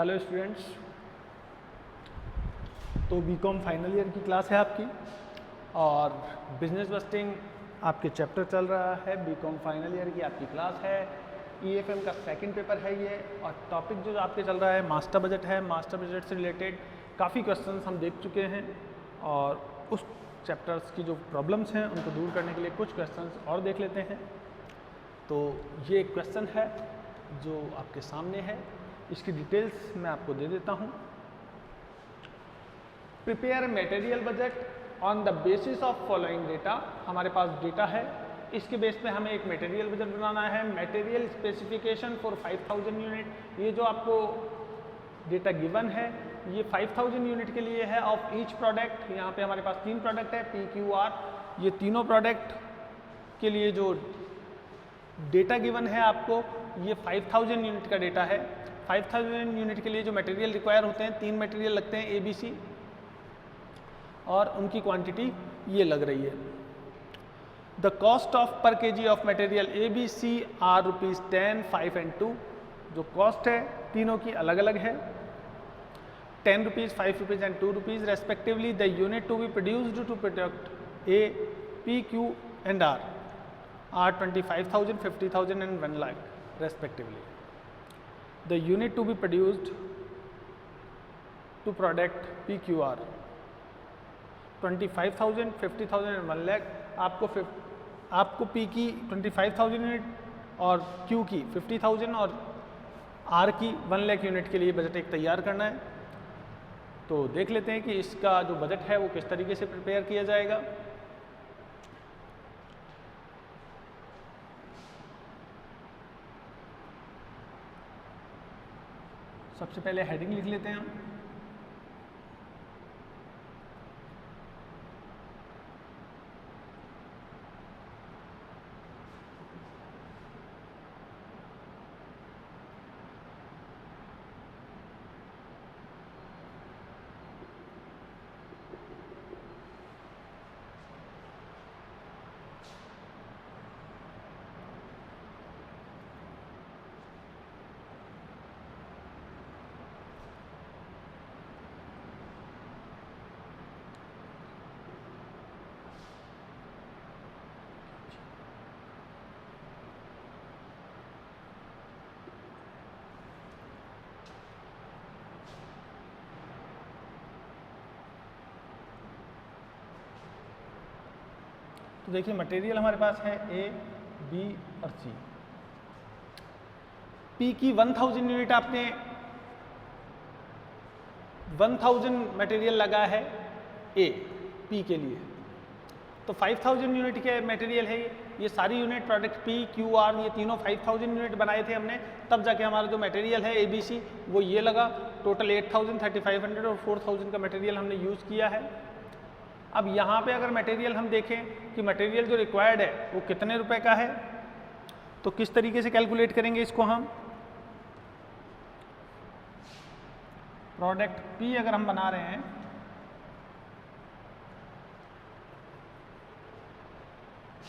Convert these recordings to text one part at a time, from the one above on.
Hello students, तो BCom final year की class है आपकी और बिजनेस बस्टिंग आपके चैप्टर चल रहा है। बीकॉम फाइनल ईयर की आपकी क्लास है। ईएफएम का सेकंड पेपर है ये और टॉपिक जो आपके चल रहा है मास्टर बजट है। मास्टर बजट से रिलेटेड काफ़ी क्वेश्चंस हम देख चुके हैं और उस चैप्टर्स की जो प्रॉब्लम्स हैं उनको दूर करने के लिए कुछ क्वेश्चंस और देख लेते हैं। तो ये एक क्वेश्चन है जो आपके सामने है, इसकी डिटेल्स मैं आपको दे देता हूँ। Prepare material budget on the basis of following data. हमारे पास डेटा है, इसके बेस पे हमें एक मटेरियल बजट बनाना है। Material specification for 5000 unit. ये जो आपको डेटा गिवन है ये 5000 यूनिट के लिए है ऑफ ईच प्रोडक्ट। यहाँ पे हमारे पास 3 प्रोडक्ट है PQR। ये तीनों प्रोडक्ट के लिए जो डेटा गिवन है आपको ये 5000 यूनिट का डेटा है। 5000 यूनिट के लिए जो मटेरियल रिक्वायर होते हैं 3 मटेरियल लगते हैं ABC और उनकी क्वांटिटी ये लग रही है। The cost of per kg of material ABC are ₹10, 5 and 2। जो कॉस्ट है तीनों की अलग अलग है, ₹10, ₹5 and ₹2 respectively. The unit to be produced to product A, P, Q and R are 25,000, 50,000 and 1 lakh respectively. The unit to be produced to product PQR 25,000, 50,000 and 1 lakh। आपको P की 25,000 unit और Q की 50,000 और R की 1 lakh unit के लिए budget एक तैयार करना है। तो देख लेते हैं कि इसका जो बजट है वो किस तरीके से प्रिपेयर किया जाएगा। सबसे पहले हेडिंग लिख लेते हैं हम। तो देखिए मटेरियल हमारे पास है A, B और C। P की 1000 यूनिट आपने 1000 मटेरियल लगा है A, P के लिए, तो 5000 यूनिट के मटेरियल है ये सारी unit product P, Q, R ये तीनों 5000 यूनिट बनाए थे हमने, तब जाके हमारा जो मटेरियल है ABC वो ये लगा। टोटल 8000, 3500 और 4000 का मटेरियल हमने यूज़ किया है। अब यहाँ पे अगर मटेरियल हम देखें कि मटेरियल जो रिक्वायर्ड है वो कितने रुपए का है, तो किस तरीके से कैलकुलेट करेंगे इसको हम। प्रोडक्ट P अगर हम बना रहे हैं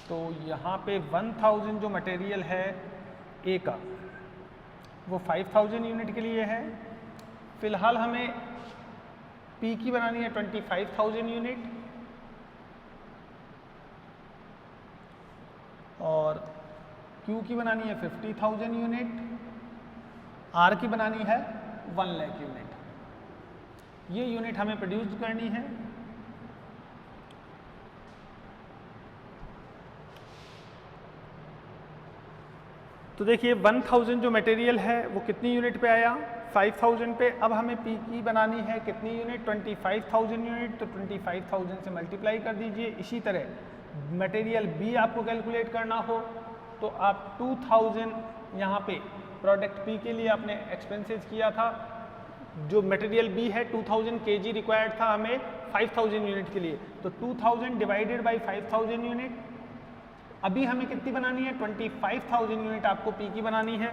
तो यहाँ पे 1000 जो मटेरियल है A का वो 5000 यूनिट के लिए है। फिलहाल हमें P की बनानी है 25,000 यूनिट और Q की बनानी है 50,000 यूनिट, R की बनानी है 1 लाख यूनिट। ये यूनिट हमें प्रोड्यूस करनी है। तो देखिए 1000 जो मटेरियल है वो कितनी यूनिट पे आया, 5000 पे। अब हमें P की बनानी है कितनी यूनिट, 25,000 यूनिट, तो 25,000 से मल्टीप्लाई कर दीजिए। इसी तरह मटेरियल B आपको कैलकुलेट करना हो तो आप 2000 यहाँ पे प्रोडक्ट P के लिए आपने एक्सपेंसेस किया था। जो मटेरियल B है 2000 kg रिक्वायर्ड था हमें 5000 यूनिट के लिए, तो 2000 डिवाइडेड बाई 5000 यूनिट। अभी हमें कितनी बनानी है, 25,000 यूनिट आपको P की बनानी है।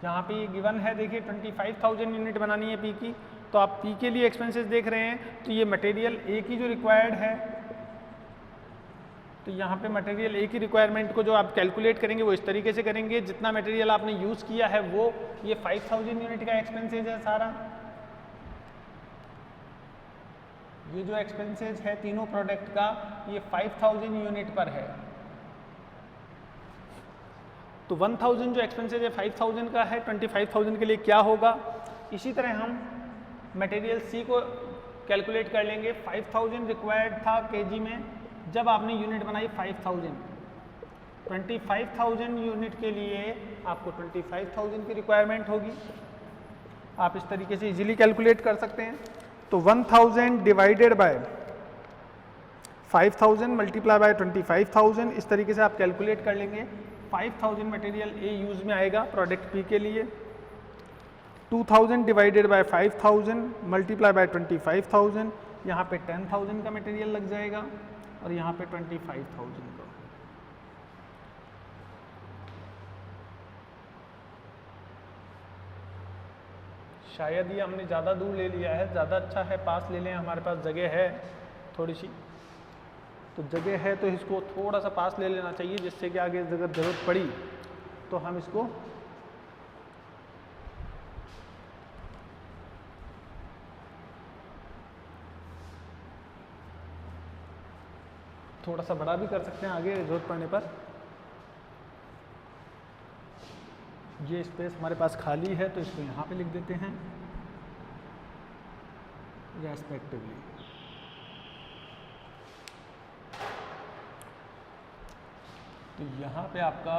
यहाँ पे ये गिवन है, देखिए 25,000 यूनिट बनानी है P की। तो आप P के लिए एक्सपेंसेस देख रहे हैं तो ये मटेरियल A की जो रिक्वायर्ड है तो यहाँ पे मटेरियल ए की रिक्वायरमेंट को जो आप कैलकुलेट करेंगे वो इस तरीके से करेंगे, जितना मटेरियल आपने यूज़ किया है वो ये 5000 यूनिट का एक्सपेंसेज है सारा। ये जो एक्सपेंसेज है तीनों प्रोडक्ट का ये 5000 यूनिट पर है। तो 1000 जो एक्सपेंसेज है 5000 का है, 25000 के लिए क्या होगा। इसी तरह हम मटेरियल सी को कैलकुलेट कर लेंगे। 5000 रिक्वायर्ड था केजी में, जब आपने यूनिट बनाई 5000, 25000 यूनिट के लिए आपको 25000 की रिक्वायरमेंट होगी। आप इस तरीके से इजीली कैलकुलेट कर सकते हैं। तो 1000 डिवाइडेड बाय 5000 मल्टीप्लाई बाय 25000, इस तरीके से आप कैलकुलेट कर लेंगे। 5000 मटेरियल ए यूज में आएगा प्रोडक्ट पी के लिए। 2000 डिवाइडेड बाय 5000 मल्टीप्लाई बाय 25000, यहाँ पे 10000 का मटेरियल लग जाएगा और यहाँ पे 25000 का। शायद ये हमने ज़्यादा दूर ले लिया है, ज़्यादा अच्छा है पास ले लें, हमारे पास जगह है थोड़ी सी, तो जगह है तो इसको थोड़ा सा पास ले लेना चाहिए, जिससे कि आगे अगर ज़रूरत पड़ी तो हम इसको थोड़ा सा बड़ा भी कर सकते हैं आगे ज़रूरत पड़ने पर। ये स्पेस हमारे पास खाली है तो इसको यहाँ पे लिख देते हैं रेस्पेक्टिवली। तो यहाँ पे आपका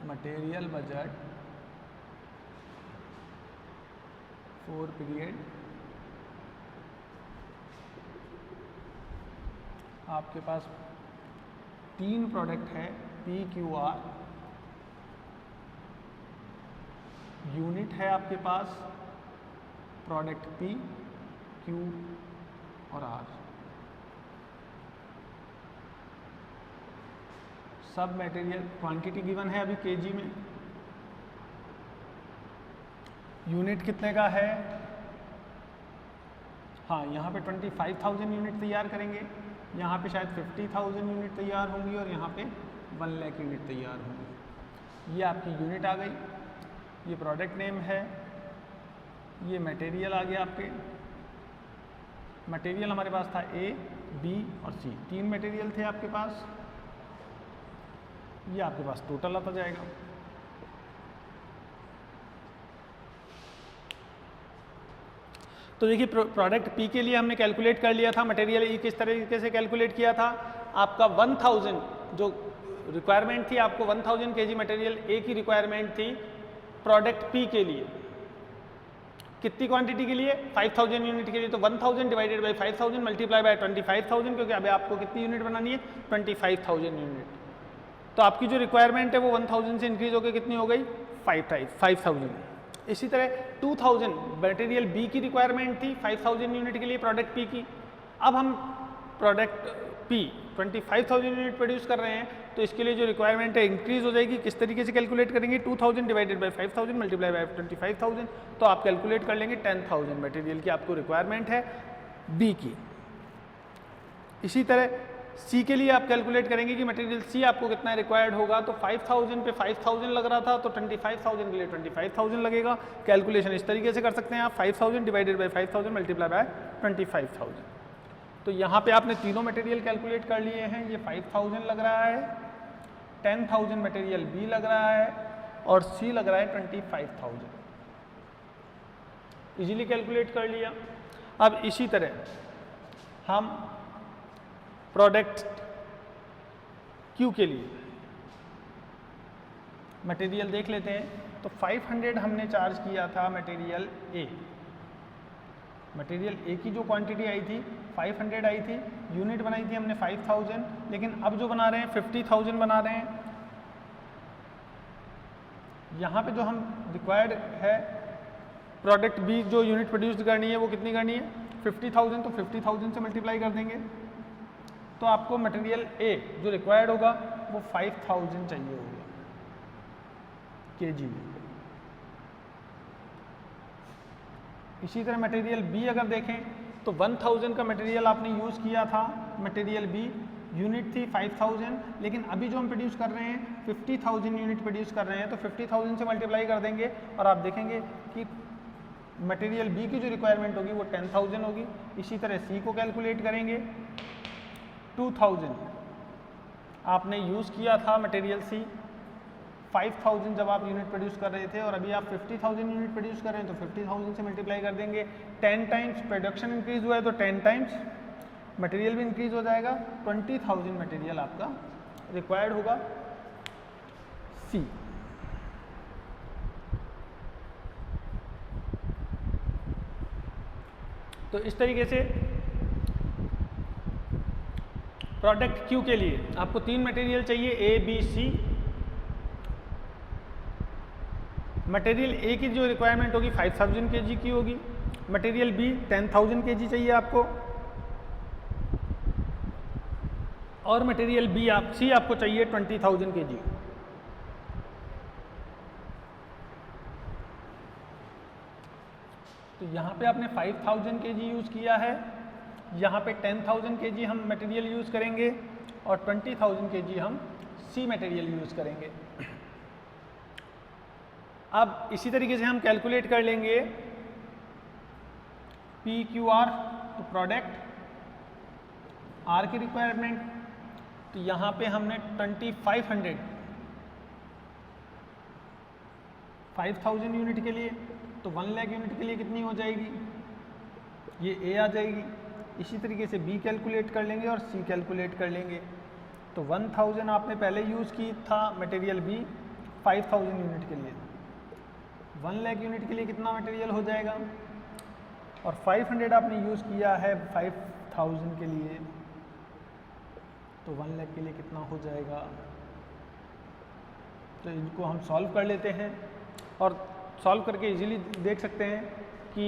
मटेरियल बजट फॉर पीरियड आपके पास 3 प्रोडक्ट है पी क्यू आर, यूनिट है आपके पास प्रोडक्ट पी क्यू और आर, सब मटेरियल क्वांटिटी गिवन है अभी केजी में। यूनिट कितने का है, हाँ यहाँ पे 25000 यूनिट तैयार करेंगे, यहाँ पे शायद 50000 यूनिट तैयार होंगी और यहाँ पे 1 लाख यूनिट तैयार होंगी। ये आपकी यूनिट आ गई, ये प्रोडक्ट नेम है, ये मटेरियल आ गया आपके। मटेरियल हमारे पास था ए, बी और सी, 3 मटेरियल थे आपके पास। ये आपके पास टोटल आता जाएगा। तो देखिए प्रोडक्ट पी के लिए हमने कैलकुलेट कर लिया था, मटेरियल ई किस तरीके से कैलकुलेट किया था। आपका 1000 जो रिक्वायरमेंट थी, आपको 1000 केजी मटेरियल ए की रिक्वायरमेंट थी प्रोडक्ट पी के लिए। कितनी क्वांटिटी के लिए, 5000 यूनिट के लिए। तो 1000 डिवाइडेड बाई 5000 मल्टीप्लाई बाय 25000, क्योंकि अभी आपको कितनी यूनिट बनानी है, 25000 यूनिट। तो आपकी जो रिक्वायरमेंट है वो 1000 से इंक्रीज होकर कितनी हो गई, 5000। इसी तरह 2000 मटेरियल बी की रिक्वायरमेंट थी 5000 यूनिट के लिए प्रोडक्ट पी की। अब हम प्रोडक्ट पी 25000 यूनिट प्रोड्यूस कर रहे हैं, तो इसके लिए जो रिक्वायरमेंट है इंक्रीज हो जाएगी। किस तरीके से कैलकुलेट करेंगे, 2000 डिवाइडेड बाई 5000 मल्टीप्लाई बाई 25000, तो आप कैलकुलेट कर लेंगे 10000 मटेरियल की आपको रिक्वायरमेंट है बी की। इसी तरह सी के लिए आप कैलकुलेट करेंगे कि मटेरियल सी आपको कितना रिक्वायर्ड होगा। तो 5000 पे 5000 लग रहा था, तो 25000 के लिए 25000 लगेगा। कैलकुलेशन इस तरीके से कर सकते हैं आप, 5000 डिवाइडेड बाई 5000 मल्टीप्लाई बाय 25000। तो यहाँ पे आपने तीनों मटेरियल कैलकुलेट कर लिए हैं। ये 5000 लग रहा है, 10000 मटेरियल बी लग रहा है और सी लग रहा है 25000। इजीली कैलकुलेट कर लिया। अब इसी तरह हम प्रोडक्ट क्यू के लिए मटेरियल देख लेते हैं। तो 500 हमने चार्ज किया था मटेरियल ए। मटेरियल ए की जो क्वांटिटी आई थी 500 आई थी, यूनिट बनाई थी हमने 5000, लेकिन अब जो बना रहे हैं 50000 बना रहे हैं। यहाँ पे जो हम रिक्वायर्ड है प्रोडक्ट बी जो यूनिट प्रोड्यूस करनी है वो कितनी करनी है, 50000। तो 50000 से मल्टीप्लाई कर देंगे तो आपको मटेरियल ए जो रिक्वायर्ड होगा वो 5000 चाहिए होगा केजी में। इसी तरह मटेरियल बी अगर देखें तो 1000 का मटेरियल आपने यूज़ किया था, मटेरियल बी, यूनिट थी 5000, लेकिन अभी जो हम प्रोड्यूस कर रहे हैं 50,000 यूनिट प्रोड्यूस कर रहे हैं, तो 50,000 से मल्टीप्लाई कर देंगे और आप देखेंगे कि मटेरियल बी की जो रिक्वायरमेंट होगी वो 10,000 होगी। इसी तरह सी को कैलकुलेट करेंगे, 2000 आपने यूज़ किया था मटेरियल सी, 5000 जब आप यूनिट प्रोड्यूस कर रहे थे और अभी आप 50,000 यूनिट प्रोड्यूस कर रहे हैं, तो 50,000 से मल्टीप्लाई कर देंगे। 10 टाइम्स प्रोडक्शन इंक्रीज हुआ है तो 10 टाइम्स मटेरियल भी इंक्रीज हो जाएगा, 20,000 मटेरियल आपका रिक्वायर्ड होगा सी। तो इस तरीके से प्रोडक्ट क्यू के लिए आपको 3 मटेरियल चाहिए, A B C. Material A की जो रिक्वायरमेंट होगी 5000 kg की होगी, मटेरियल बी 10,000 kg चाहिए आपको, और मटेरियल बी सी आपको चाहिए 20,000 kg। तो यहाँ पे आपने 5000 kg यूज़ किया है, यहाँ पे 10,000 kg हम मटेरियल यूज़ करेंगे और 20,000 kg हम सी मटेरियल यूज़ करेंगे। अब इसी तरीके से हम कैलकुलेट कर लेंगे पी क्यू आर, तो प्रोडक्ट आर की रिक्वायरमेंट। तो यहाँ पे हमने 5,000 यूनिट के लिए, तो 1 लाख यूनिट के लिए कितनी हो जाएगी, ये ए आ जाएगी। इसी तरीके से बी कैलकुलेट कर लेंगे और सी कैलकुलेट कर लेंगे। तो 1000 आपने पहले यूज़ की था मटेरियल बी 5000 यूनिट के लिए, 1 लाख यूनिट के लिए कितना मटेरियल हो जाएगा, और 500 आपने यूज़ किया है 5000 के लिए, तो 1 लाख के लिए कितना हो जाएगा। तो इनको हम सॉल्व कर लेते हैं और सॉल्व करके इजीली देख सकते हैं कि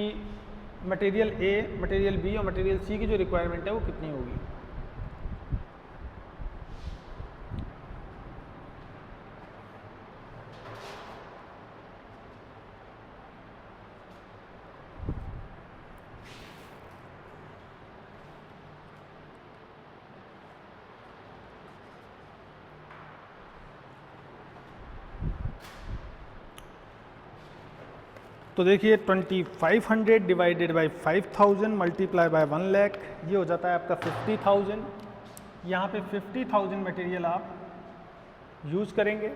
मटेरियल ए, मटेरियल बी और मटेरियल सी की जो रिक्वायरमेंट है वो कितनी होगी। तो देखिए 2500 divided by 5000 multiply by 1 lakh, ये हो जाता है आपका 50,000। यहाँ पे 50,000 मटेरियल आप यूज़ करेंगे।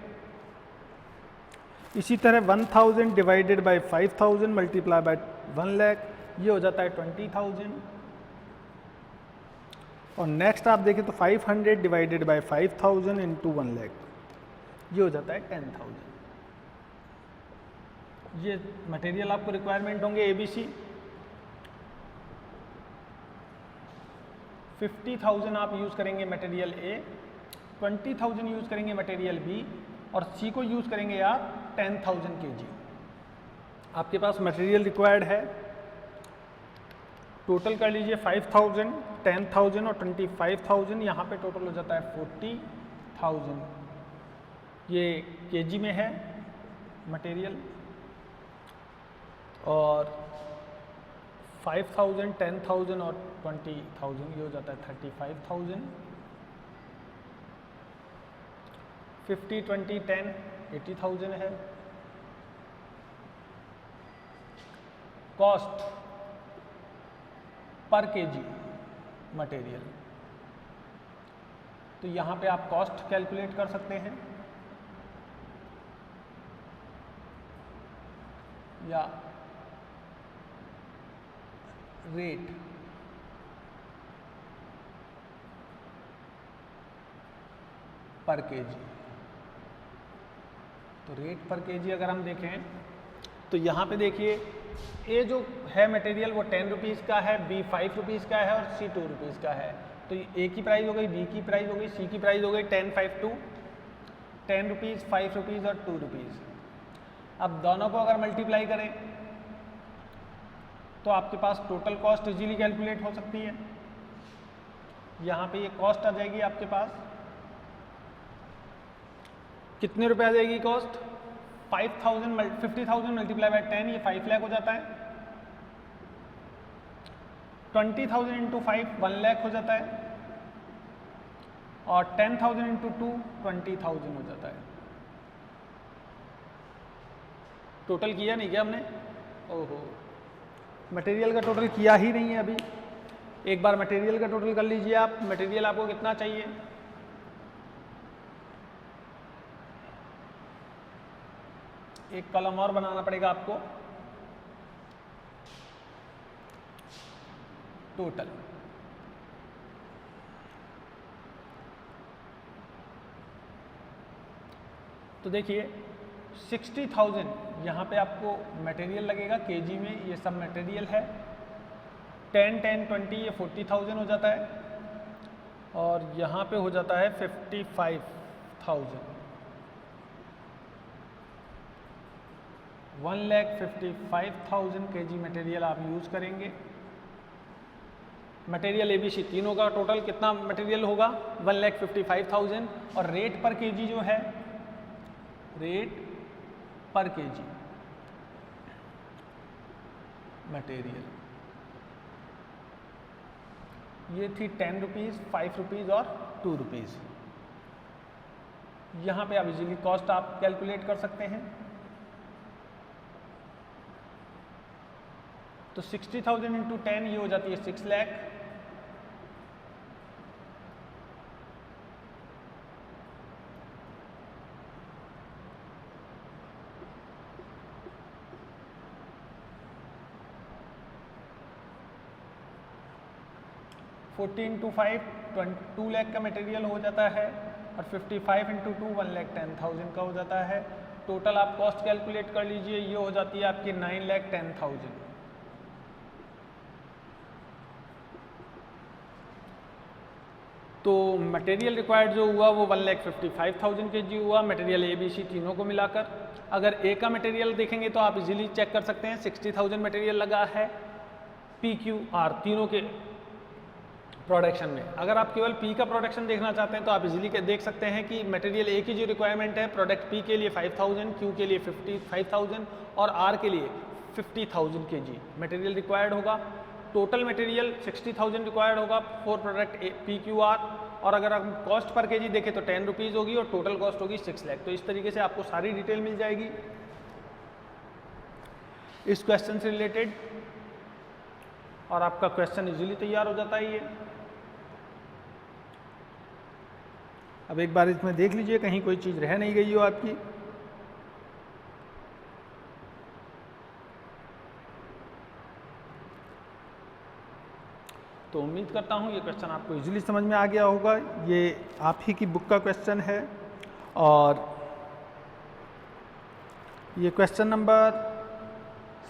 इसी तरह 1000 divided by 5000 multiply by 1 lakh, ये हो जाता है 20,000। और नेक्स्ट आप देखें तो 500 डिवाइडेड बाई 5000 इंटू 1 लाख, ये हो जाता है 10,000। ये मटेरियल आपको रिक्वायरमेंट होंगे ए बी सी। 50,000 आप यूज़ करेंगे मटेरियल ए, 20,000 यूज़ करेंगे मटेरियल बी, और सी को यूज़ करेंगे आप 10,000 kg। आपके पास मटेरियल रिक्वायर्ड है, टोटल कर लीजिए 5,000, 10,000 और 25,000, यहाँ पे टोटल हो जाता है 40,000। ये केजी में है मटेरियल, और 5,000, 10,000 और 20,000 ये हो जाता है 35,000। 50, 20, 10, 80,000 है। कॉस्ट पर केजी मटेरियल, तो यहाँ पे आप कॉस्ट कैलकुलेट कर सकते हैं, या रेट पर केजी। तो रेट पर केजी अगर हम देखें तो यहाँ पे देखिए ए जो है मटेरियल वो 10 रुपीज़ का है, बी 5 रुपीज़ का है और सी 2 रुपीज़ का है। तो ए की प्राइस हो गई, बी की प्राइस हो गई, सी की प्राइस हो गई 10, 5, 2, 10 रुपीज़, 5 रुपीज़ और 2 रुपीज़। अब दोनों को अगर मल्टीप्लाई करें तो आपके पास टोटल कॉस्ट इजीली कैलकुलेट हो सकती है। यहाँ पे ये कॉस्ट आ जाएगी आपके पास, कितने रुपए आ जाएगी कॉस्ट, 50,000 मल्टीप्लाई बाय 10, ये 5 लाख हो जाता है। 20,000 इंटू 5 1 लाख हो जाता है, और 10,000 इंटू 2 20,000 हो जाता है। टोटल किया नहीं क्या हमने? ओहो, मटेरियल का टोटल किया ही नहीं है अभी। एक बार मटेरियल का टोटल कर लीजिए आप। मटेरियल आपको कितना चाहिए? एक कॉलम और बनाना पड़ेगा आपको। टोटल तो देखिए 60,000 यहाँ पे आपको मटेरियल लगेगा केजी में, ये सब मटेरियल है। 10, 10, 20 ये 40,000 हो जाता है, और यहाँ पे हो जाता है 55,000। 1,55,000 केजी मटेरियल आप यूज़ करेंगे। मटेरियल ABC तीनों का टोटल कितना मटेरियल होगा? 1,55,000। और रेट पर केजी जो है, रेट पर केजी मटेरियल, ये थी 10 रुपीज़, 5 रुपीज़ और 2 रुपीज़। यहाँ पे आप इजीली कॉस्ट आप कैलकुलेट कर सकते हैं। तो 60,000 इंटू 10 ये हो जाती है 6 लाख। फोर्टी इंटू 5 2 लाख का मटेरियल हो जाता है, और 55 इंटू 2 1,10,000 का हो जाता है। टोटल आप कॉस्ट कैलकुलेट कर लीजिए, ये हो जाती है आपकी 9,10,000। तो मटेरियल रिक्वायर्ड जो हुआ वो 1,55,000 केजी हुआ, मटेरियल ABC तीनों को मिलाकर। अगर ए का मटेरियल देखेंगे तो आप इजीली चेक कर सकते हैं, 60,000 मटेरियल लगा है PQR तीनों के प्रोडक्शन में। अगर आप केवल P का प्रोडक्शन देखना चाहते हैं तो आप इजीली देख सकते हैं कि मटेरियल A की जो रिक्वायरमेंट है प्रोडक्ट P के लिए 5,000, Q के लिए 55,000 और R के लिए 50,000 केजी मटेरियल रिक्वायर्ड होगा। टोटल मटेरियल 60,000 रिक्वायर्ड होगा फॉर प्रोडक्ट PQR। और अगर हम कॉस्ट पर केजी देखें तो 10 रुपीज़ होगी, और टोटल कॉस्ट होगी 6 लाख। तो इस तरीके से आपको सारी डिटेल मिल जाएगी इस क्वेश्चन से रिलेटेड, और आपका क्वेश्चन इजीली तैयार हो जाता है ये। अब एक बार इसमें देख लीजिए कहीं कोई चीज़ रह नहीं गई हो आपकी। तो उम्मीद करता हूँ ये क्वेश्चन आपको इजीली समझ में आ गया होगा। ये आप ही की बुक का क्वेश्चन है, और ये क्वेश्चन नंबर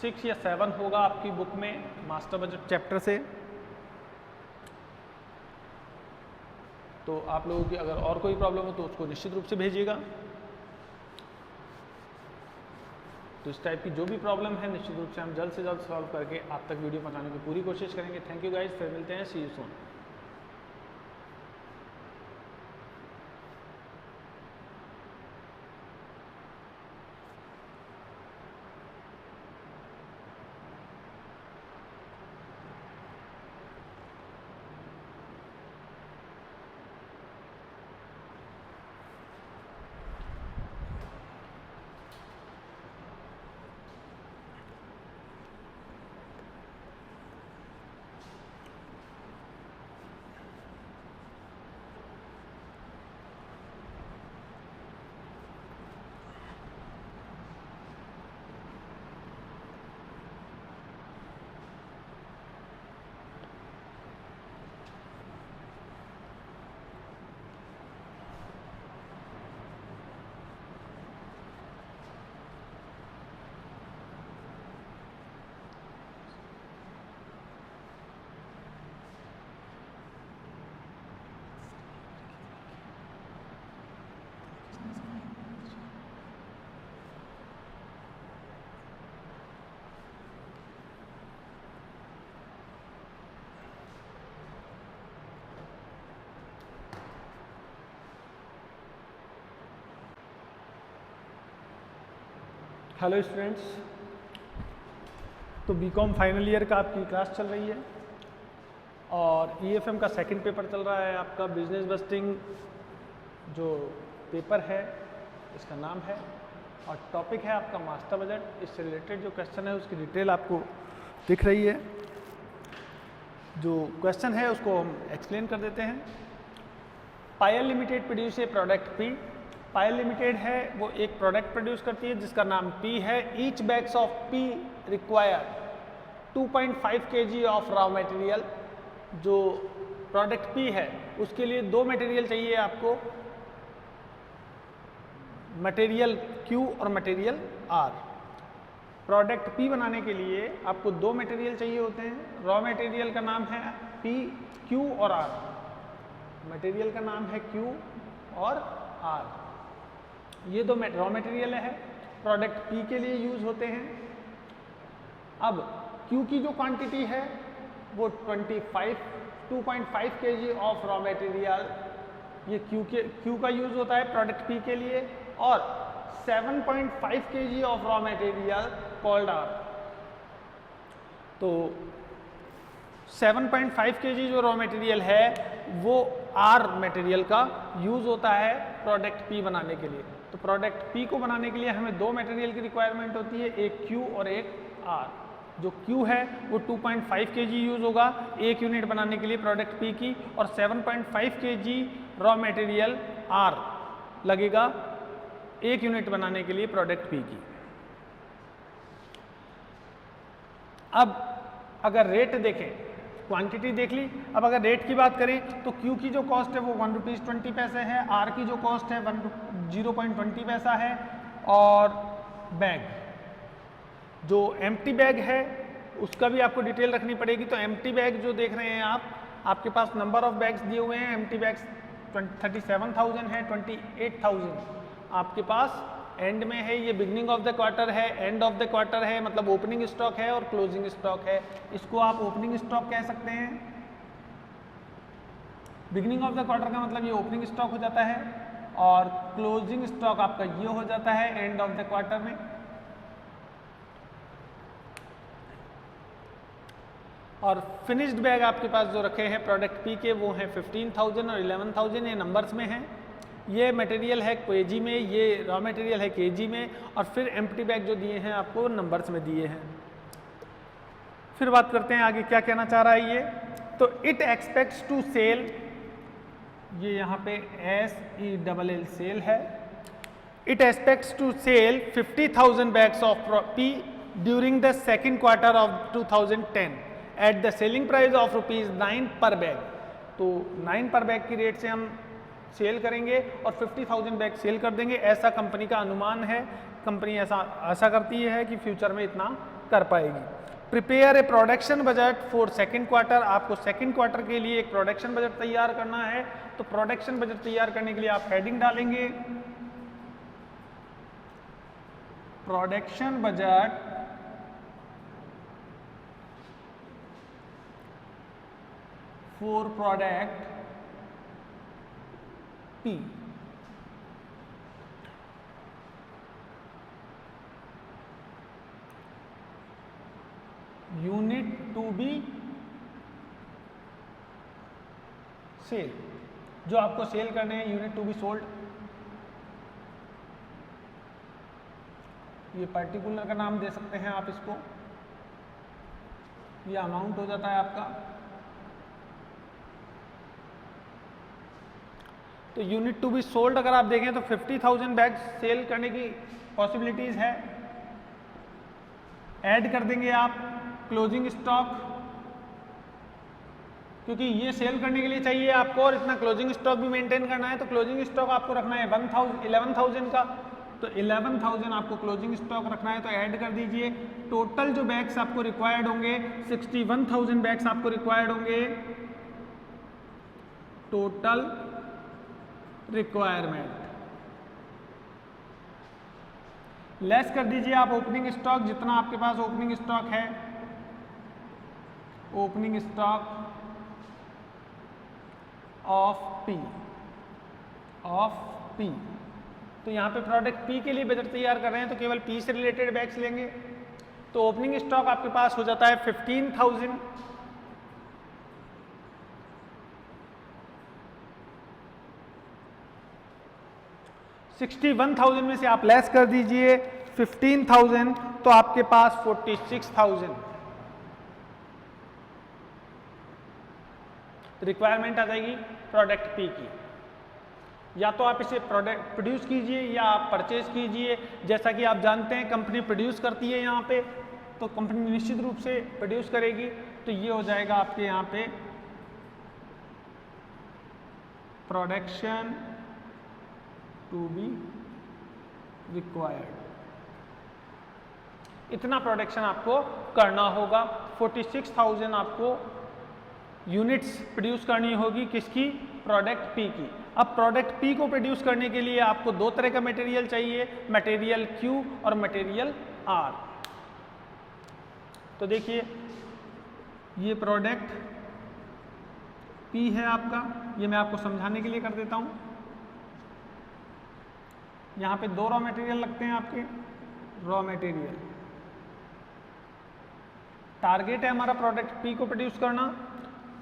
6 या 7 होगा आपकी बुक में मास्टर बजट चैप्टर से। तो आप लोगों की अगर और कोई प्रॉब्लम हो तो उसको निश्चित रूप से भेजिएगा। तो इस टाइप की जो भी प्रॉब्लम है निश्चित रूप से हम जल्द से जल्द सॉल्व करके आप तक वीडियो पहुंचाने की पूरी कोशिश करेंगे। थैंक यू गाइस, फिर मिलते हैं, सी यू सून। हेलो स्टूडेंट्स, तो बीकॉम फाइनल ईयर का आपकी क्लास चल रही है। और ईएफएम का सेकंड पेपर चल रहा है आपका, बिजनेस बस्टिंग जो पेपर है इसका नाम है, और टॉपिक है आपका मास्टर बजट। इससे रिलेटेड जो क्वेश्चन है उसकी डिटेल आपको दिख रही है। जो क्वेश्चन है उसको हम एक्सप्लेन कर देते हैं। Payal limited produce a product P. Payal limited है वो एक प्रोडक्ट प्रोड्यूस करती है जिसका नाम पी है। Each bags of P require 2.5 kg of raw material. जो प्रोडक्ट पी है उसके लिए दो मटेरियल चाहिए आपको, मटेरियल क्यू और मटेरियल आर। प्रोडक्ट पी बनाने के लिए आपको दो मटेरियल चाहिए होते हैं। रॉ मटेरियल का नाम है पी, क्यू और आर। मटेरियल का नाम है क्यू और आर। ये दो रॉ मटेरियल है, प्रोडक्ट पी के लिए यूज होते हैं। अब क्यू की जो क्वांटिटी है वो 2.5 kg ऑफ रॉ मटेरियल, ये क्यू का यूज होता है प्रोडक्ट पी के लिए, और 7.5 kg of raw material called R. तो 7.5 kg जो रॉ मटेरियल है वो आर मटेरियल का यूज होता है प्रोडक्ट पी बनाने के लिए। तो प्रोडक्ट पी को बनाने के लिए हमें दो मटेरियल की रिक्वायरमेंट होती है, एक क्यू और एक आर। जो क्यू है वो 2.5 kg यूज होगा एक यूनिट बनाने के लिए प्रोडक्ट पी की, और 7.5 kg रॉ मटेरियल आर लगेगा एक यूनिट बनाने के लिए प्रोडक्ट पी की। अब अगर रेट देखें, क्वांटिटी देख ली, अब अगर रेट की बात करें तो क्यू की जो कॉस्ट है वो 1 रुपीज़ 20 पैसे है, आर की जो कॉस्ट है 0.20 पैसा है, और बैग जो एम्प्टी बैग है उसका भी आपको डिटेल रखनी पड़ेगी। तो एम्प्टी बैग जो देख रहे हैं आप, आपके पास नंबर ऑफ बैग्स दिए हुए हैं। एम्प्टी बैग्स 37,000 है, 28,000 आपके पास एंड में है। ये बिगनिंग ऑफ द क्वार्टर है, एंड ऑफ द क्वार्टर है, मतलब ओपनिंग स्टॉक है और क्लोजिंग स्टॉक है। इसको आप ओपनिंग स्टॉक कह सकते हैं। बिगनिंग ऑफ द क्वार्टर का मतलब ये ओपनिंग स्टॉक हो जाता है, और क्लोजिंग स्टॉक आपका ये हो जाता है एंड ऑफ द क्वार्टर में। और फिनिश्ड बैग आपके पास जो रखे हैं प्रोडक्ट पी के वो हैं 15,000 और 11,000, ये नंबर्स में हैं। ये मटेरियल है केजी में, ये रॉ मटेरियल है केजी में, और फिर एम्प्टी बैग जो दिए हैं आपको नंबर्स में दिए हैं। फिर बात करते हैं आगे क्या कहना चाह रहा है ये। तो इट एक्सपेक्ट्स टू सेल, ये यहाँ पे SELL सेल है। It expects to sell 50,000 bags of P during the second quarter of 2010 at the selling price of ₹9 per bag. तो 9 पर बैग की रेट से हम सेल करेंगे और 50,000 बैग सेल कर देंगे, ऐसा कंपनी का अनुमान है। कंपनी ऐसा आशा करती है कि फ्यूचर में इतना कर पाएगी। Prepare a production budget for second quarter. आपको सेकंड क्वार्टर के लिए एक प्रोडक्शन बजट तैयार करना है। तो प्रोडक्शन बजट तैयार करने के लिए आप हेडिंग डालेंगे production budget for product P. Unit to be sell, जो आपको सेल करने हैं यूनिट टू बी सोल्ड। ये पर्टिकुलर का नाम दे सकते हैं आप इसको, ये अमाउंट हो जाता है आपका। तो यूनिट टू बी सोल्ड अगर आप देखें तो 50,000 बैग सेल करने की पॉसिबिलिटीज है। ऐड कर देंगे आप क्लोजिंग स्टॉक, क्योंकि ये सेल करने के लिए चाहिए आपको और इतना क्लोजिंग स्टॉक भी मेंटेन करना है। तो क्लोजिंग स्टॉक आपको रखना है 11,000 का, तो 11,000 आपको क्लोजिंग स्टॉक रखना है। तो ऐड कर दीजिए। टोटल जो बैग्स आपको रिक्वायर्ड होंगे 61,000 बैग्स आपको रिक्वायर्ड होंगे। टोटल रिक्वायरमेंट लेस कर दीजिए आप ओपनिंग स्टॉक, जितना आपके पास ओपनिंग स्टॉक है, ओपनिंग स्टॉक ऑफ पी। तो यहाँ पे प्रोडक्ट पी के लिए बजट तैयार कर रहे हैं तो केवल पी से रिलेटेड बैग्स लेंगे। तो ओपनिंग स्टॉक आपके पास हो जाता है 15,000। 61,000 में से आप लेस कर दीजिए 15,000, तो आपके पास 46,000 रिक्वायरमेंट आ जाएगी प्रोडक्ट पी की। या तो आप इसे प्रोडक्ट प्रोड्यूस कीजिए या आप परचेज कीजिए। जैसा कि आप जानते हैं कंपनी प्रोड्यूस करती है यहाँ पे, तो कंपनी निश्चित रूप से प्रोड्यूस करेगी। तो ये हो जाएगा आपके यहाँ पे प्रोडक्शन टू बी रिक्वायर्ड। इतना प्रोडक्शन आपको करना होगा। 46,000 आपको यूनिट्स प्रोड्यूस करनी होगी किसकी? प्रोडक्ट पी की। अब प्रोडक्ट पी को प्रोड्यूस करने के लिए आपको दो तरह का मटेरियल चाहिए, मटेरियल क्यू और मटेरियल आर। तो देखिए ये प्रोडक्ट पी है आपका, ये मैं आपको समझाने के लिए कर देता हूं। यहां पे दो रॉ मटेरियल लगते हैं आपके, रॉ मटेरियल। टारगेट है हमारा प्रोडक्ट पी को प्रोड्यूस करना।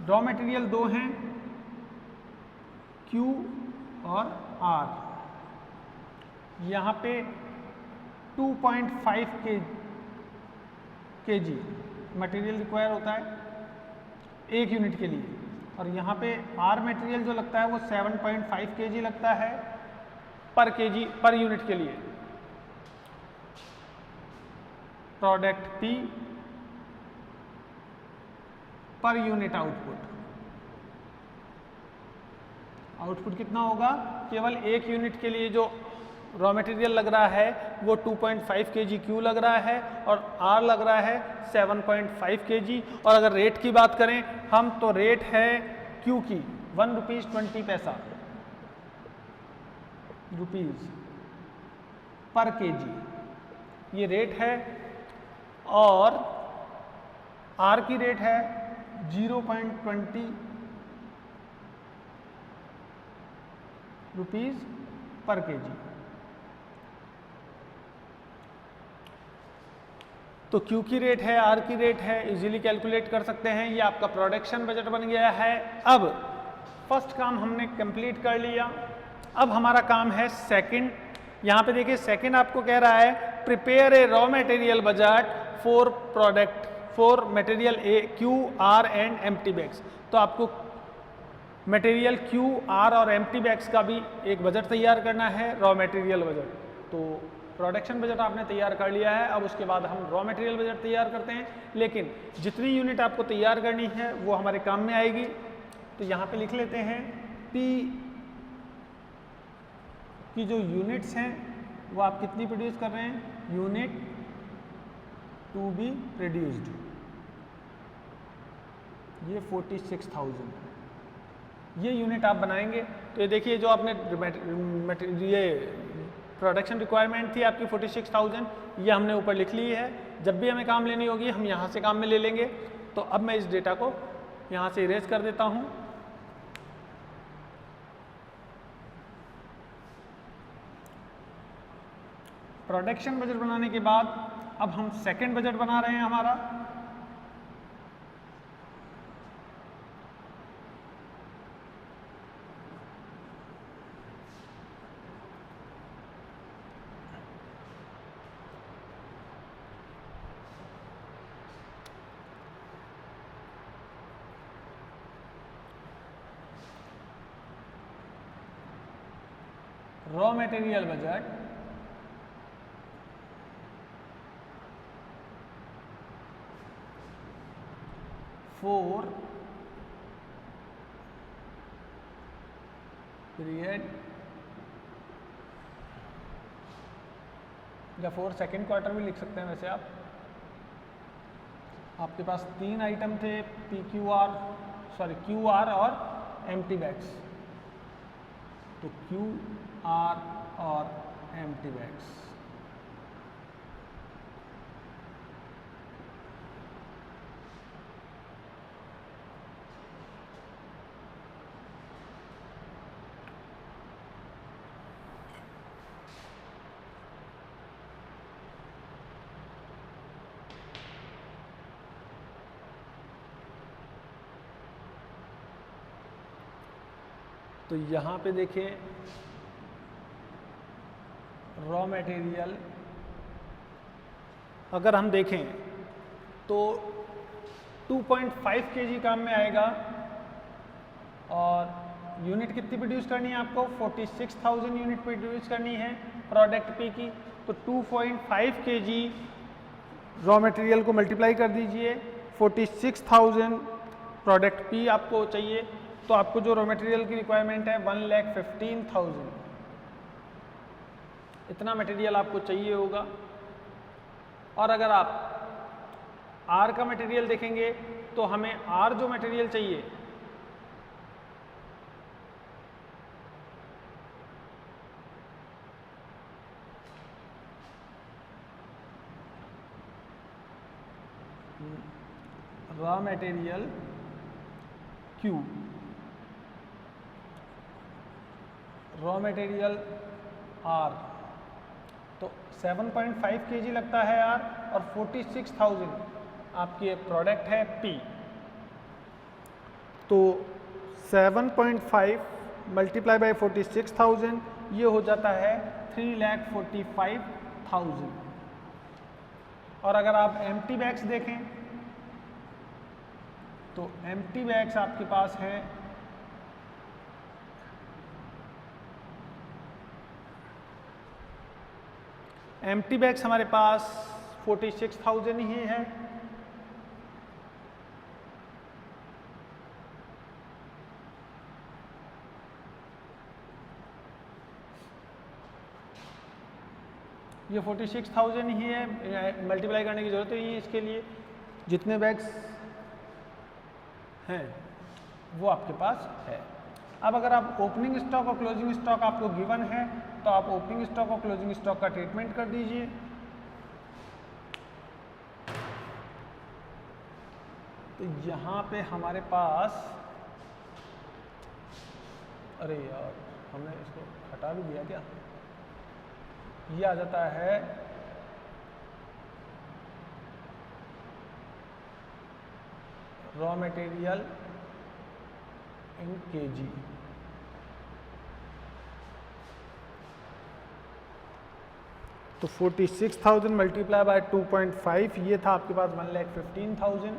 रॉ मटेरियल दो हैं, Q और R। यहाँ पे 2.5 kg मटेरियल रिक्वायर होता है एक यूनिट के लिए, और यहाँ पे R मटेरियल जो लगता है वो 7.5 kg लगता है पर यूनिट के लिए। Product P per unit output कितना होगा? केवल एक यूनिट के लिए जो रॉ मटेरियल लग रहा है वो 2.5 kg क्यू लग रहा है और आर लग रहा है 7.5 kg। और अगर रेट की बात करें हम, तो रेट है क्यू की 1 रुपीज़ 20 पैसा पर केजी ये रेट है, और आर की रेट है 0.20 रुपीज़ पर केजी। तो क्यू की रेट है, आर की रेट है, इजीली कैलकुलेट कर सकते हैं। ये आपका प्रोडक्शन बजट बन गया है। अब फर्स्ट काम हमने कंप्लीट कर लिया। अब हमारा काम है सेकंड। यहाँ पे देखिए सेकंड आपको कह रहा है prepare a raw material budget for material A Q R and empty bags. तो आपको मटेरियल क्यू आर और एम्प्टी बैग्स का भी एक बजट तैयार करना है, रॉ मटेरियल बजट। तो प्रोडक्शन बजट आपने तैयार कर लिया है। अब उसके बाद हम रॉ मटेरियल बजट तैयार करते हैं, लेकिन जितनी यूनिट आपको तैयार करनी है वो हमारे काम में आएगी। तो यहाँ पे लिख लेते हैं पी की जो यूनिट्स हैं वो आप कितनी प्रोड्यूस कर रहे हैं? यूनिट टू बी प्रोड्यूस्ड, ये 46,000 ये यूनिट आप बनाएंगे। तो ये देखिए जो आपने ये प्रोडक्शन रिक्वायरमेंट थी आपकी 46,000, ये हमने ऊपर लिख ली है। जब भी हमें काम लेनी होगी हम यहाँ से काम में ले लेंगे। तो अब मैं इस डेटा को यहाँ से इरेज कर देता हूँ। प्रोडक्शन बजट बनाने के बाद अब हम सेकंड बजट बना रहे हैं हमारा। Raw material budget for period या फॉर सेकेंड क्वार्टर भी लिख सकते हैं। वैसे आपके पास तीन आइटम थे, क्यू आर और एम्प्टी बैग्स। तो क्यू आर और एम्प्टी बैग्स तो यहाँ पे देखें रॉ मटेरियल अगर हम देखें तो 2.5 kg काम में आएगा और यूनिट कितनी प्रोड्यूस करनी है आपको 46,000 यूनिट प्रोड्यूस करनी है प्रोडक्ट पी की। तो 2.5 kg रॉ मटेरियल को मल्टीप्लाई कर दीजिए 46,000 प्रोडक्ट पी आपको चाहिए, तो आपको जो रॉ मटेरियल की रिक्वायरमेंट है 1,15,000 इतना मटेरियल आपको चाहिए होगा। और अगर आप आर का मटेरियल देखेंगे तो हमें आर जो मटेरियल चाहिए raw material Q, raw material R, तो 7.5 kg लगता है आर और 46,000 आपकी प्रोडक्ट है पी। तो 7.5 मल्टीप्लाई बाय 46,000 ये हो जाता है 3,45,000। और अगर आप एम्प्टी बैग्स देखें तो एम्प्टी बैग्स आपके पास है एम्प्टी बैग्स हमारे पास 46,000 ही है। ये 46,000 ही है, मल्टीप्लाई करने की जरूरत नहीं है इसके लिए। जितने बैग्स हैं वो आपके पास है। अब अगर आप ओपनिंग स्टॉक और क्लोजिंग स्टॉक आपको गिवन है तो आप ओपनिंग स्टॉक और क्लोजिंग स्टॉक का ट्रीटमेंट कर दीजिए। तो यहाँ पे हमारे पास, अरे यार हमने इसको हटा भी दिया क्या, ये आ जाता है रॉ मटेरियल इन केजी। तो 46,000 मल्टीप्लाई बाय 2.5 ये था आपके पास 1,15,000।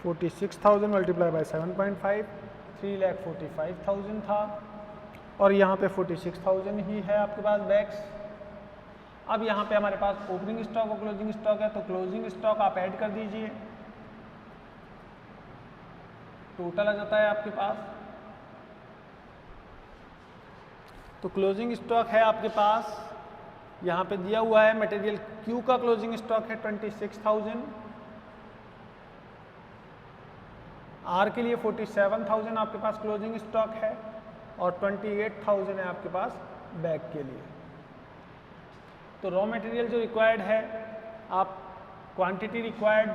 46,000 मल्टीप्लाई बाय 7.5 3,45,000 था और यहाँ पे 46,000 ही है आपके पास बैग्स। अब यहाँ पे हमारे पास ओपनिंग स्टॉक और क्लोजिंग स्टॉक है, तो क्लोजिंग स्टॉक आप ऐड कर दीजिए, टोटल आ जाता है आपके पास। तो क्लोजिंग स्टॉक है आपके पास, यहाँ पे दिया हुआ है मटेरियल क्यू का क्लोजिंग स्टॉक है 26,000, आर के लिए 47,000 आपके पास क्लोजिंग स्टॉक है और 28,000 है आपके पास बैग के लिए। तो रॉ मटेरियल जो रिक्वायर्ड है आप क्वांटिटी रिक्वायर्ड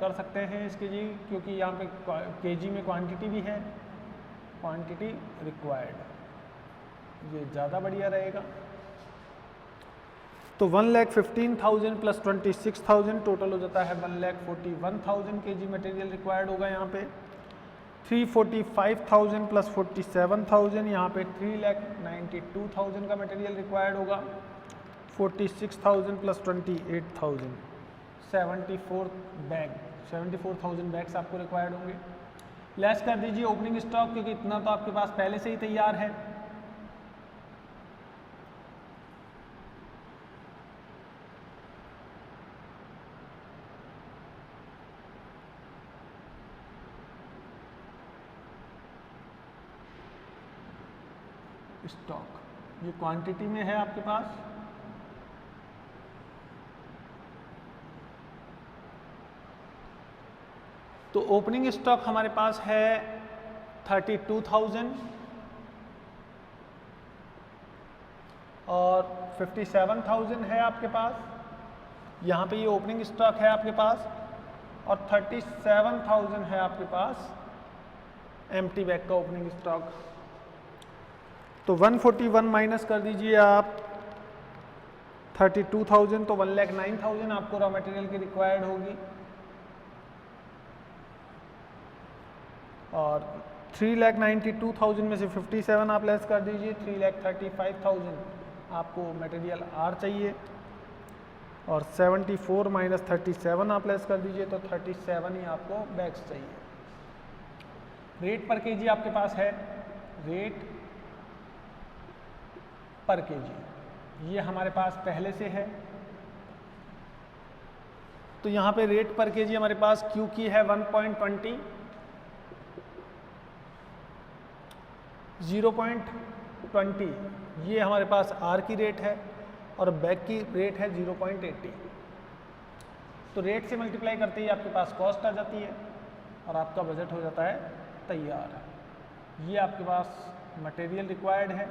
कर सकते हैं इसके जी, क्योंकि यहाँ पे केजी में क्वांटिटी भी है, क्वांटिटी रिक्वायर्ड ये ज़्यादा बढ़िया रहेगा। तो 1,15,000 प्लस 26,000 टोटल हो जाता है 1,41,000 केजी मटेरियल रिक्वायर्ड होगा यहाँ पे। 345,000 प्लस 47,000 यहाँ पे 3,92,000 का मटेरियल रिक्वायर्ड होगा। 46,000 प्लस 28,000 74,000 बैग्स आपको रिक्वायर्ड होंगे। लेस कर दीजिए ओपनिंग स्टॉक, क्योंकि इतना तो आपके पास पहले से ही तैयार है। स्टॉक ये क्वांटिटी में है आपके पास। तो ओपनिंग स्टॉक हमारे पास है 32,000 और 57,000 है आपके पास। यहाँ पे ये ओपनिंग स्टॉक है आपके पास और 37,000 है आपके पास एम्प्टी बैग का ओपनिंग स्टॉक। तो 141 माइनस कर दीजिए आप 32,000, तो 1,09,000 आपको रॉ मटेरियल की रिक्वायर्ड होगी और 3,92,000 में से 57 आप लेस कर दीजिए, 3,35,000 आपको मटेरियल आर चाहिए, और 74 माइनस 37 आप लेस कर दीजिए तो 37 ही आपको बैग्स चाहिए। रेट पर केजी आपके पास है, रेट पर केजी ये हमारे पास पहले से है, तो यहाँ पे रेट पर केजी हमारे पास क्यू की है 1.20, 0.20 ये हमारे पास आर की रेट है, और बैग की रेट है 0.80। तो रेट से मल्टीप्लाई करते ही आपके पास कॉस्ट आ जाती है और आपका बजट हो जाता है तैयार। ये आपके पास मटेरियल रिक्वायर्ड है,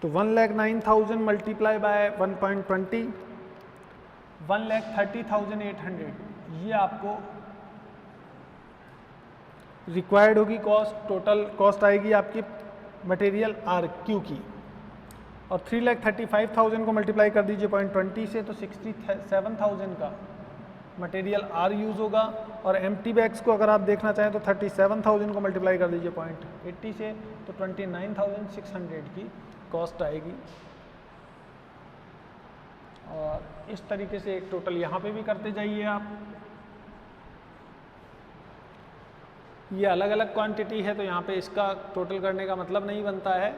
तो 1,09,000 मल्टीप्लाई बाय 1.20, 1,30,800 ये आपको रिक्वायर्ड होगी कॉस्ट। टोटल कॉस्ट आएगी आपकी मटेरियल आर क्यू की, और 3,35,000 को मल्टीप्लाई कर दीजिए 0.20 से तो 67,000 का मटेरियल आर यूज़ होगा। और एम्प्टी बैग्स को अगर आप देखना चाहें तो 37,000 को मल्टीप्लाई कर दीजिए 0.80 से तो 29,600 की कॉस्ट आएगी। और इस तरीके से एक टोटल यहाँ पे भी करते जाइए आप। ये अलग अलग क्वांटिटी है तो यहाँ पे इसका टोटल करने का मतलब नहीं बनता है,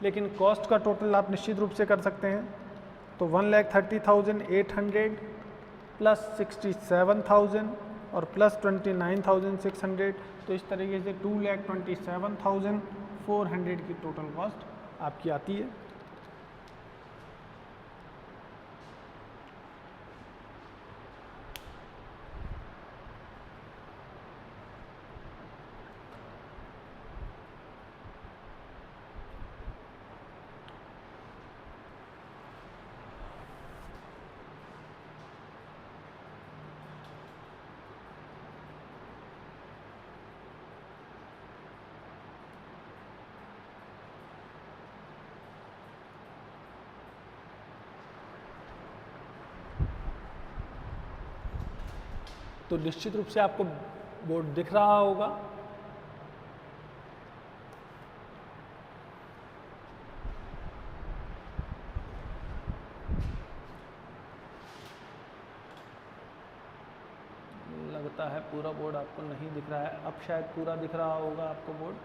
लेकिन कॉस्ट का टोटल आप निश्चित रूप से कर सकते हैं। तो 1,30,800 प्लस 67,000 और प्लस 29,600, तो इस तरीके से 2,27,400 की टोटल कॉस्ट आपकी आती है। तो निश्चित रूप से आपको बोर्ड दिख रहा होगा। लगता है पूरा बोर्ड आपको नहीं दिख रहा है, अब शायद पूरा दिख रहा होगा आपको बोर्ड।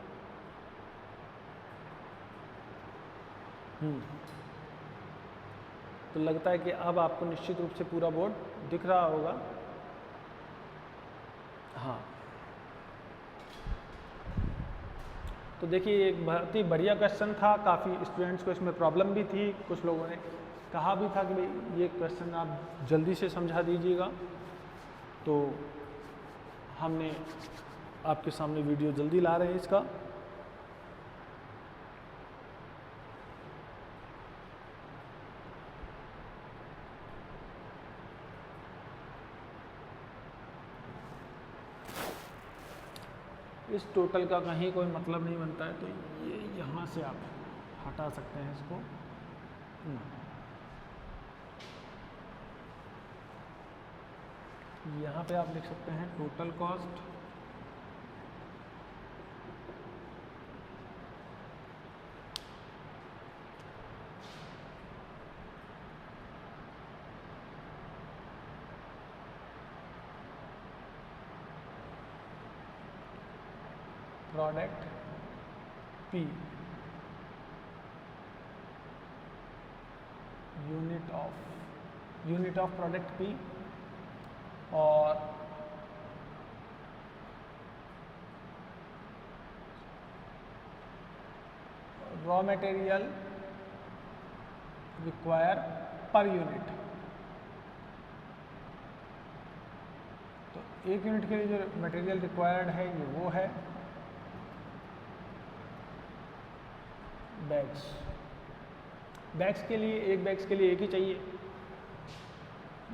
तो लगता है कि अब आपको निश्चित रूप से पूरा बोर्ड दिख रहा होगा। हाँ, तो देखिए एक बहुत ही बढ़िया क्वेश्चन था, काफ़ी स्टूडेंट्स को इसमें प्रॉब्लम भी थी, कुछ लोगों ने कहा भी था कि भाई ये क्वेश्चन आप जल्दी से समझा दीजिएगा। तो हमने आपके सामने वीडियो जल्दी ला रहे हैं इसका। इस टोटल का कहीं कोई मतलब नहीं बनता है, तो ये यहाँ से आप हटा सकते हैं इसको। यहाँ पे आप लिख सकते हैं total cost product P unit of product P और raw material require per unit. तो एक यूनिट के लिए जो मटेरियल रिक्वायर्ड है ये वो है बैग्स के लिए, एक बैग्स के लिए एक ही चाहिए।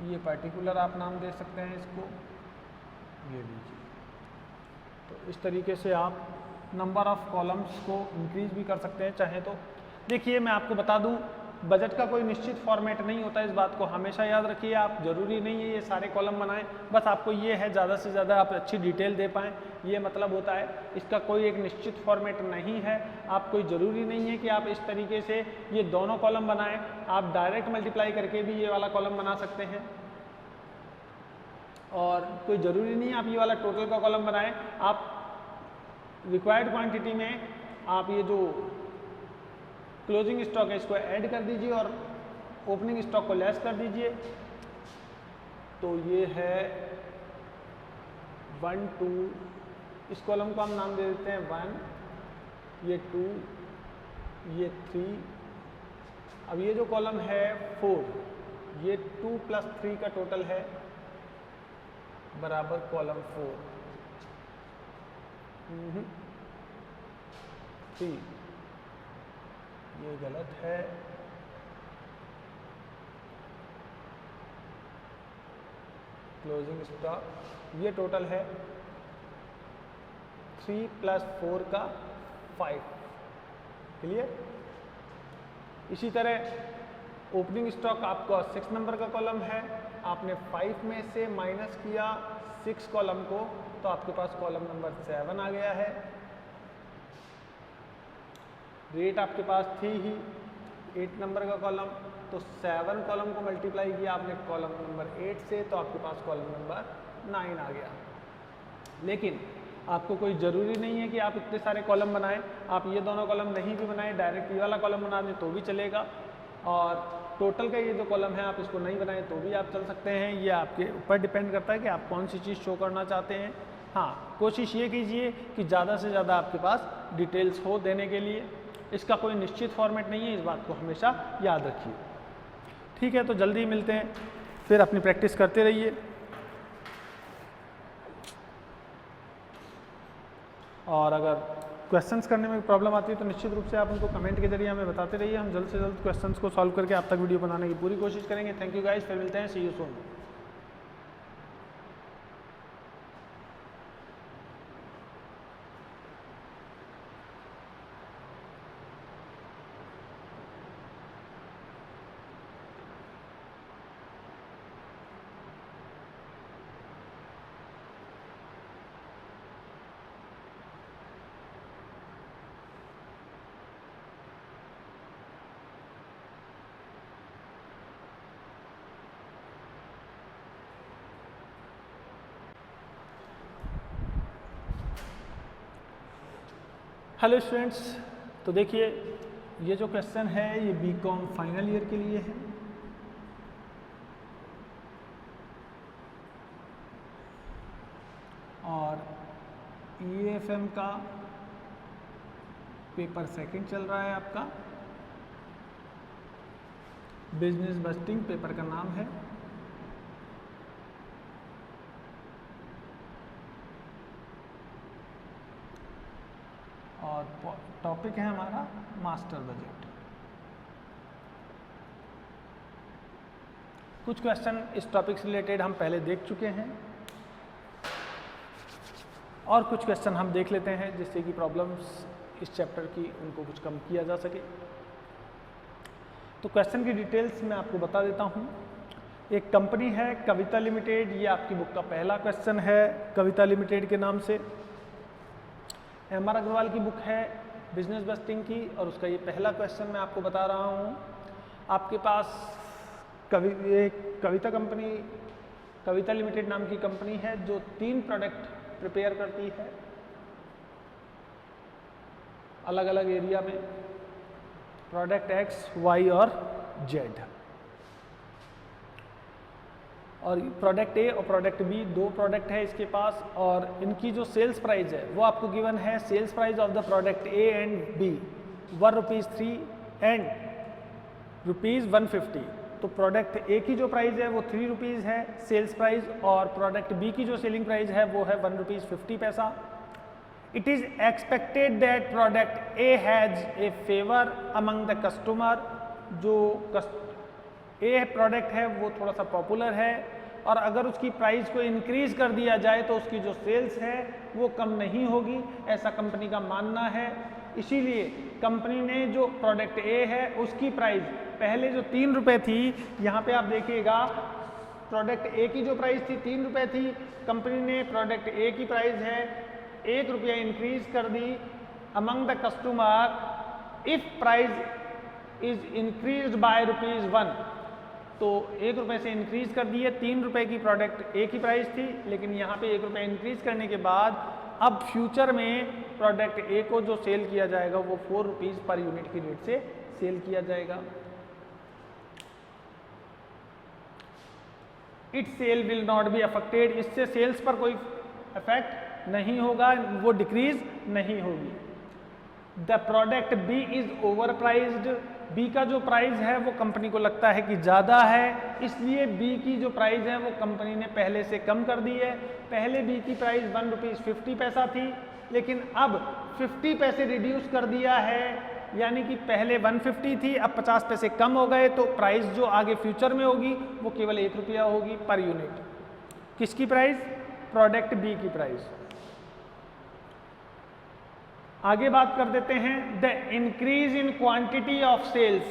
ये पर्टिकुलर आप नाम दे सकते हैं इसको, ये लीजिए। तो इस तरीके से आप नंबर ऑफ कॉलम्स को इंक्रीज भी कर सकते हैं चाहे तो। देखिए मैं आपको बता दूं, बजट का कोई निश्चित फॉर्मेट नहीं होता, इस बात को हमेशा याद रखिए आप। जरूरी नहीं है ये सारे कॉलम बनाएं, बस आपको ये है ज़्यादा से ज़्यादा आप अच्छी डिटेल दे पाएँ, ये मतलब होता है। इसका कोई एक निश्चित फॉर्मेट नहीं है, आप कोई ज़रूरी नहीं है कि आप इस तरीके से ये दोनों कॉलम बनाएं, आप डायरेक्ट मल्टीप्लाई करके भी ये वाला कॉलम बना सकते हैं, और कोई ज़रूरी नहीं है आप ये वाला टोटल का कॉलम बनाएं। आप रिक्वायर्ड क्वांटिटी में आप ये जो क्लोजिंग स्टॉक है इसको ऐड कर दीजिए और ओपनिंग स्टॉक को लेस कर दीजिए, तो ये है 1 2, इस कॉलम को हम नाम दे देते हैं 1, ये 2, ये 3, अब ये जो कॉलम है 4, ये 2 + 3 का टोटल है बराबर कॉलम 4, 3, ये गलत है, क्लोजिंग स्टॉक, ये टोटल है 3 + 4 का 5, क्लियर। इसी तरह ओपनिंग स्टॉक आपका 6 नंबर का कॉलम है, आपने 5 में से माइनस किया 6 कॉलम को, तो आपके पास कॉलम नंबर 7 आ गया है। रेट आपके पास थी ही 8 नंबर का कॉलम, तो 7 कॉलम को मल्टीप्लाई किया आपने कॉलम नंबर 8 से, तो आपके पास कॉलम नंबर 9 आ गया। लेकिन आपको कोई ज़रूरी नहीं है कि आप इतने सारे कॉलम बनाएं, आप ये दोनों कॉलम नहीं भी बनाएं, डायरेक्ट ये वाला कॉलम बना दें तो भी चलेगा, और टोटल का ये जो कॉलम है आप इसको नहीं बनाएं तो भी आप चल सकते हैं। ये आपके ऊपर डिपेंड करता है कि आप कौन सी चीज़ शो करना चाहते हैं। हाँ, कोशिश ये कीजिए कि ज़्यादा से ज़्यादा आपके पास डिटेल्स हो देने के लिए। इसका कोई निश्चित फॉर्मेट नहीं है, इस बात को हमेशा याद रखिए। ठीक है, तो जल्दी मिलते हैं, फिर अपनी प्रैक्टिस करते रहिए, और अगर क्वेश्चंस करने में प्रॉब्लम आती है तो निश्चित रूप से आप उनको कमेंट के जरिए हमें बताते रहिए, हम जल्द से जल्द क्वेश्चंस को सॉल्व करके आप तक वीडियो बनाने की पूरी कोशिश करेंगे। थैंक यू गाइस, फिर मिलते हैं, सी यू सून। हेलो स्टूडेंट्स, तो देखिए ये जो क्वेश्चन है ये बीकॉम फाइनल ईयर के लिए है, और EFM का पेपर सेकंड चल रहा है आपका, बिजनेस बस्टिंग पेपर का नाम है, और टॉपिक है हमारा मास्टर बजट। कुछ क्वेश्चन इस टॉपिक से रिलेटेड हम पहले देख चुके हैं, और कुछ क्वेश्चन हम देख लेते हैं जिससे कि प्रॉब्लम्स इस चैप्टर की उनको कुछ कम किया जा सके। तो क्वेश्चन की डिटेल्स मैं आपको बता देता हूँ। एक कंपनी है कविता लिमिटेड, ये आपकी बुक का पहला क्वेश्चन है कविता लिमिटेड के नाम से। MR अग्रवाल की बुक है बिजनेस बस्टिंग की, और उसका ये पहला क्वेश्चन मैं आपको बता रहा हूँ। आपके पास कविता कंपनी, कविता लिमिटेड नाम की कंपनी है जो 3 प्रोडक्ट प्रिपेयर करती है अलग अलग एरिया में, प्रोडक्ट X, Y और Z। और प्रोडक्ट ए और प्रोडक्ट बी, 2 प्रोडक्ट है इसके पास, और इनकी जो सेल्स प्राइस है वो आपको गिवन है। Sales price of the product A and B ₹1 and ₹150। तो प्रोडक्ट ए की जो प्राइस है वो ₹3 है सेल्स प्राइस, और प्रोडक्ट बी की जो सेलिंग प्राइस है वो है ₹1.50। It is expected that product A has a favour among the customer. जो ए प्रोडक्ट है वो थोड़ा सा पॉपुलर है, और अगर उसकी प्राइस को इंक्रीज कर दिया जाए तो उसकी जो सेल्स है वो कम नहीं होगी, ऐसा कंपनी का मानना है। इसीलिए कंपनी ने जो प्रोडक्ट ए है उसकी प्राइस पहले जो 3 रुपये थी, यहाँ पे आप देखिएगा प्रोडक्ट ए की जो प्राइस थी 3 रुपये थी, कंपनी ने प्रोडक्ट ए की प्राइस है 1 रुपया इंक्रीज कर दी among the customer if price is increase by ₹1। तो 1 रुपये से इंक्रीज कर दी है, 3 रुपये की प्रोडक्ट ए की प्राइस थी, लेकिन यहाँ पे 1 रुपया इंक्रीज करने के बाद अब फ्यूचर में प्रोडक्ट ए को जो सेल किया जाएगा वो ₹4 पर यूनिट की रेट से सेल किया जाएगा। It sale will not be affected, इससे सेल्स पर कोई इफेक्ट नहीं होगा, वो डिक्रीज नहीं होगी। The product B is overpriced, B का जो प्राइस है वो कंपनी को लगता है कि ज़्यादा है, इसलिए बी की जो प्राइस है वो कंपनी ने पहले से कम कर दी है। पहले बी की प्राइस ₹1.50 थी, लेकिन अब 50 पैसे रिड्यूस कर दिया है, यानी कि पहले 150 थी, अब 50 पैसे कम हो गए, तो प्राइस जो आगे फ्यूचर में होगी वो केवल ₹1 होगी पर यूनिट। किसकी प्राइस? प्रोडक्ट बी की प्राइस। आगे बात कर देते हैं the increase in quantity of sales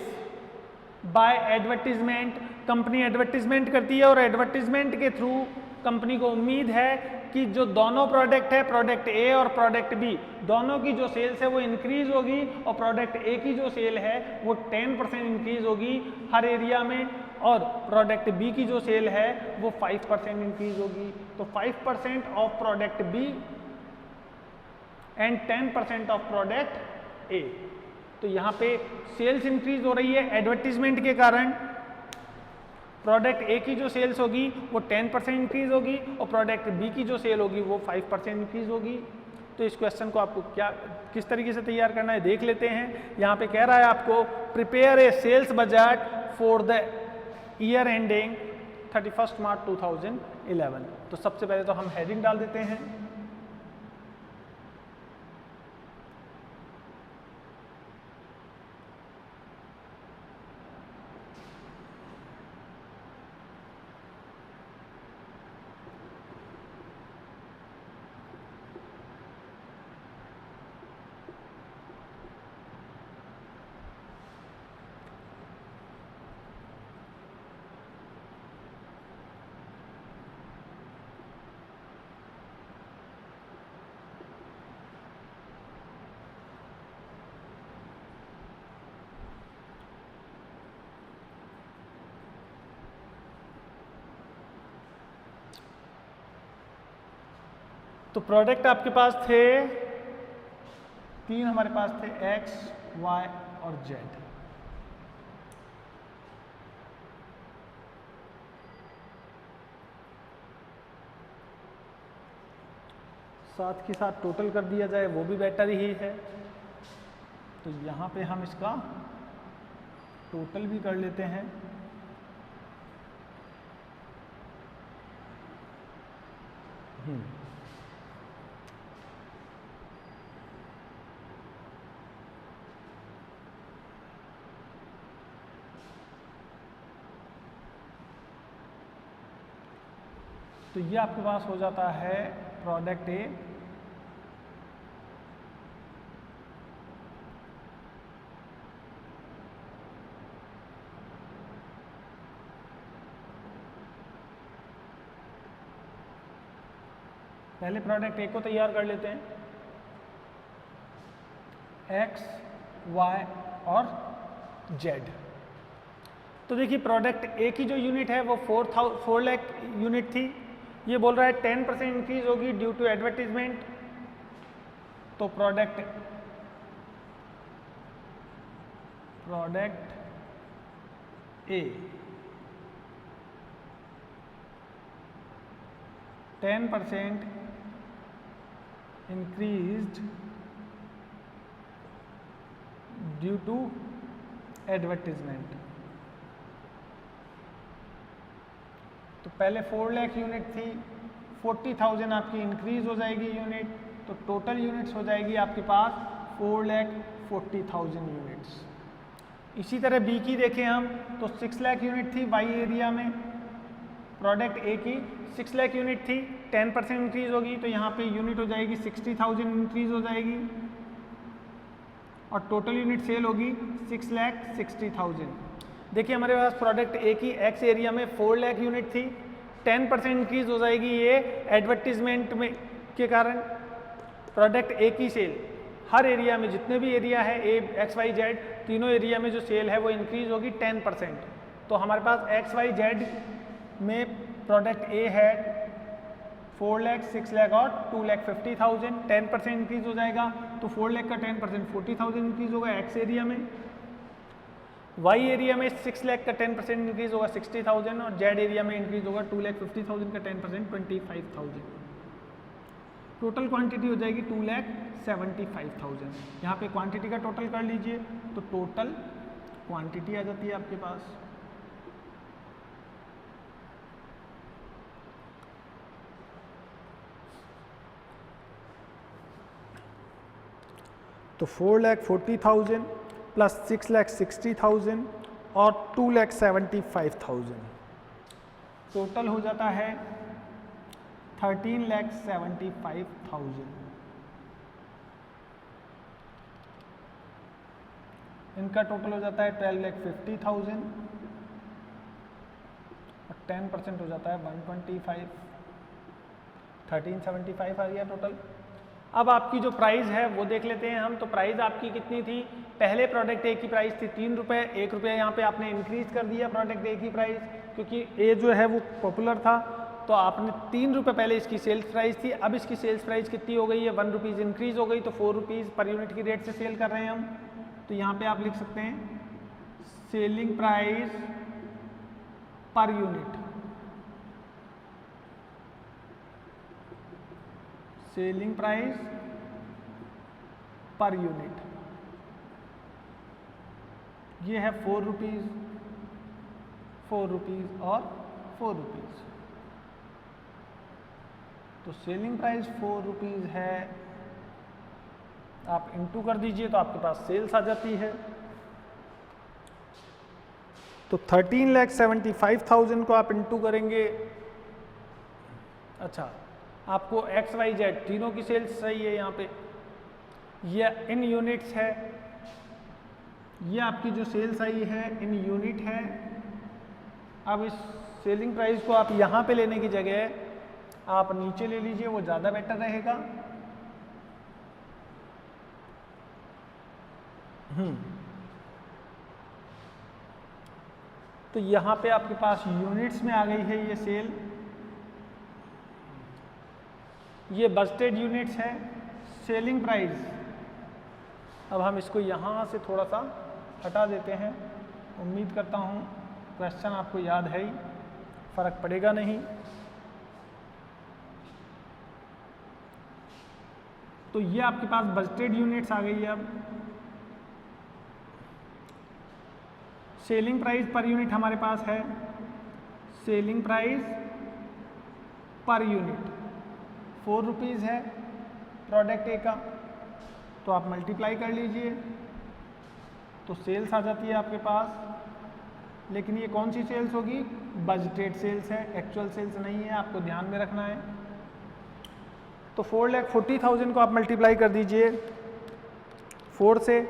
by advertisement. Company advertisement करती है और एडवर्टीजमेंट के थ्रू कंपनी को उम्मीद है कि जो दोनों प्रोडक्ट है, प्रोडक्ट ए और प्रोडक्ट बी, दोनों की जो सेल्स है वो इंक्रीज होगी और प्रोडक्ट ए की जो सेल है वो 10% इंक्रीज होगी हर एरिया में, और प्रोडक्ट बी की जो सेल है वो 5% इंक्रीज होगी। तो 5% of product B and 10% of product A. तो यहाँ पे सेल्स इंक्रीज हो रही है एडवर्टीजमेंट के कारण। प्रोडक्ट ए की जो सेल्स होगी वो 10% इंक्रीज होगी और प्रोडक्ट बी की जो सेल होगी वो 5% इंक्रीज होगी। तो इस क्वेश्चन को आपको किस तरीके से तैयार करना है देख लेते हैं। यहाँ पे कह रहा है आपको prepare a sales budget for the year ending 31 March 2011। तो सबसे पहले तो हम हेडिंग डाल देते हैं। तो प्रोडक्ट आपके पास थे 3, हमारे पास थे X, Y और Z। साथ के साथ टोटल कर दिया जाए वो भी बेटर ही है। तो यहाँ पे हम इसका टोटल भी कर लेते हैं। तो ये आपके पास हो जाता है प्रोडक्ट ए, पहले प्रोडक्ट ए को तैयार कर लेते हैं। X, Y और Z। तो देखिए प्रोडक्ट ए की जो यूनिट है वो 4 लाख यूनिट थी। ये बोल रहा है 10% इंक्रीज होगी ड्यू टू एडवर्टीजमेंट। तो product A 10% increased due to advertisement. तो पहले 4 लाख यूनिट थी, 40,000 आपकी इंक्रीज हो जाएगी यूनिट, तो टोटल यूनिट्स हो जाएगी आपके पास 4,40,000 यूनिट्स। इसी तरह बी की देखें हम तो 6 लाख यूनिट थी वाई एरिया में, प्रोडक्ट ए की 6 लाख यूनिट थी, 10% इंक्रीज होगी तो यहाँ पे यूनिट हो जाएगी 60,000 इंक्रीज हो जाएगी। और टोटल यूनिट सेल होगी 6,60,000। देखिए हमारे पास प्रोडक्ट ए की एक्स एरिया में 4 लाख यूनिट थी, 10% इंक्रीज हो जाएगी ये एडवर्टीजमेंट में के कारण। प्रोडक्ट ए की सेल हर एरिया में, जितने भी एरिया है ए एक्स वाई जेड, तीनों एरिया में जो सेल है वो इंक्रीज होगी 10%। तो हमारे पास एक्स वाई जेड में प्रोडक्ट ए है 4 लाख, 6 लाख और 2,50,000, 10% इंक्रीज हो जाएगा तो 4 लाख का 10% 40,000 इंक्रीज होगा एक्स एरिया में। वाई एरिया में 6 लाख का 10% इंक्रीज होगा 60,000 और जेड एरिया में इंक्रीज होगा 2,50,000 का 10% 25,000। टोटल क्वांटिटी हो जाएगी 2,75,000। यहाँ पे क्वांटिटी का टोटल कर लीजिए तो टोटल क्वांटिटी आ जाती है आपके पास तो 4,40,000 प्लस 6,60,000 और 2,75,000, टोटल हो जाता है 13,75,000। इनका टोटल हो जाता है 12,50,000 और 10% हो जाता है 125, 1375 आ गया टोटल। अब आपकी जो प्राइस है वो देख लेते हैं हम। तो प्राइस आपकी कितनी थी? पहले प्रोडक्ट ए की प्राइस थी 3 रुपये, 1 रुपये यहाँ पे आपने इंक्रीज कर दिया प्रोडक्ट ए की प्राइस, क्योंकि ए जो है वो पॉपुलर था तो आपने 3 रुपये पहले इसकी सेल्स प्राइस थी। अब इसकी सेल्स प्राइस कितनी हो गई है? 1 रुपीज़ इंक्रीज हो गई तो 4 रुपीज़ पर यूनिट की रेट से सेल कर रहे हैं हम। तो यहाँ पे आप लिख सकते हैं selling price per unit, selling price per unit ये है 4 रुपीज़, 4 रुपीज़ और 4 रुपीज़। तो सेलिंग प्राइस 4 रुपीज़ है, आप इंटू कर दीजिए तो आपके पास सेल्स आ जाती है। तो 13,75,000 को आप इंटू करेंगे। अच्छा, आपको एक्स वाई जेड तीनों की सेल्स सही है यहाँ पे, ये इन यूनिट्स है, ये आपकी जो सेल्स आई है इन यूनिट है। अब इस सेलिंग प्राइस को आप यहाँ पे लेने की जगह आप नीचे ले लीजिए, वो ज़्यादा बेटर रहेगा। तो यहाँ पे आपके पास यूनिट्स में आ गई है ये सेल, ये बजटेड यूनिट्स है। सेलिंग प्राइस, अब हम इसको यहाँ से थोड़ा सा हटा देते हैं। उम्मीद करता हूँ क्वेश्चन आपको याद है ही, फर्क पड़ेगा नहीं। तो ये आपके पास बजटेड यूनिट्स आ गई है। अब सेलिंग प्राइस पर यूनिट हमारे पास है, selling price per unit 4 rupees है प्रोडक्ट ए का, तो आप मल्टीप्लाई कर लीजिए तो सेल्स आ जाती है आपके पास। लेकिन ये कौन सी सेल्स होगी? बजटेड सेल्स है, एक्चुअल सेल्स नहीं है, आपको ध्यान में रखना है। तो 4,40,000 को आप मल्टीप्लाई कर दीजिए 4 से,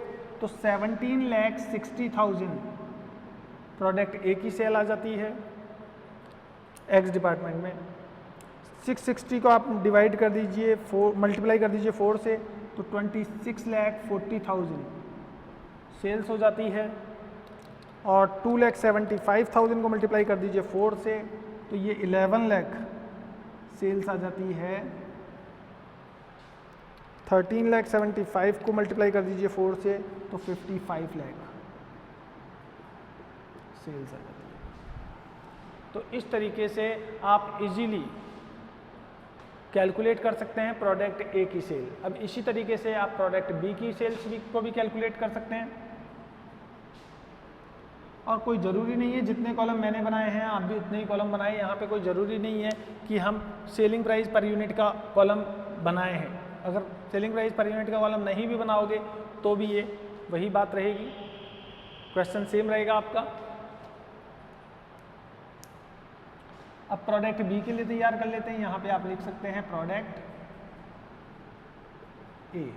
तो 17,60,000 प्रोडक्ट ए की सेल आ जाती है एक्स डिपार्टमेंट में। 660 को आप डिवाइड कर दीजिए, मल्टीप्लाई कर दीजिए 4 से, तो 26,40,000 सेल्स हो जाती है। और 2,75,000 को मल्टीप्लाई कर दीजिए 4 से, तो ये 11 लाख सेल्स आ जाती है। 13,75,000 को मल्टीप्लाई कर दीजिए 4 से, तो 55 लाख सेल्स आ जाती है। तो इस तरीके से आप इजीली कैलकुलेट कर सकते हैं प्रोडक्ट ए की सेल। अब इसी तरीके से आप प्रोडक्ट बी की सेल्स को भी कैलकुलेट कर सकते हैं। और कोई ज़रूरी नहीं है जितने कॉलम मैंने बनाए हैं आप भी उतने ही कॉलम बनाए। यहाँ पे कोई ज़रूरी नहीं है कि हम सेलिंग प्राइस पर यूनिट का कॉलम बनाए हैं। अगर सेलिंग प्राइस पर यूनिट का कॉलम नहीं भी बनाओगे तो भी ये वही बात रहेगी, क्वेश्चन सेम रहेगा आपका। अब प्रोडक्ट बी के लिए तैयार कर लेते हैं। यहाँ पे आप लिख सकते हैं प्रोडक्ट ए।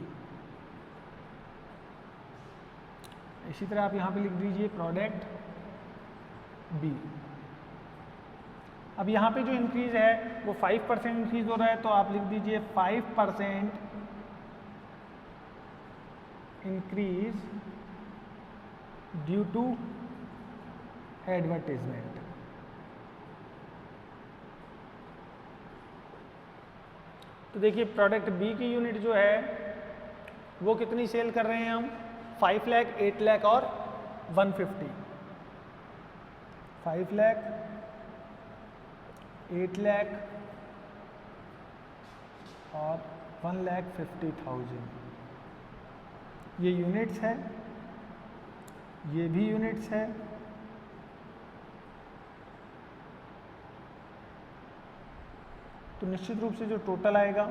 इसी तरह आप यहाँ पे लिख दीजिए प्रोडक्ट बी। अब यहाँ पे जो इंक्रीज है वो 5% इंक्रीज हो रहा है, तो आप लिख दीजिए 5% इंक्रीज ड्यू टू एडवर्टाइजमेंट। तो देखिए प्रोडक्ट बी की यूनिट जो है वो कितनी सेल कर रहे हैं हम, 5 लाख, 8 लाख और 150। 5 लाख, 8 लाख और 1,50,000 ये यूनिट्स है, ये भी यूनिट्स है। तो निश्चित रूप से जो टोटल आएगा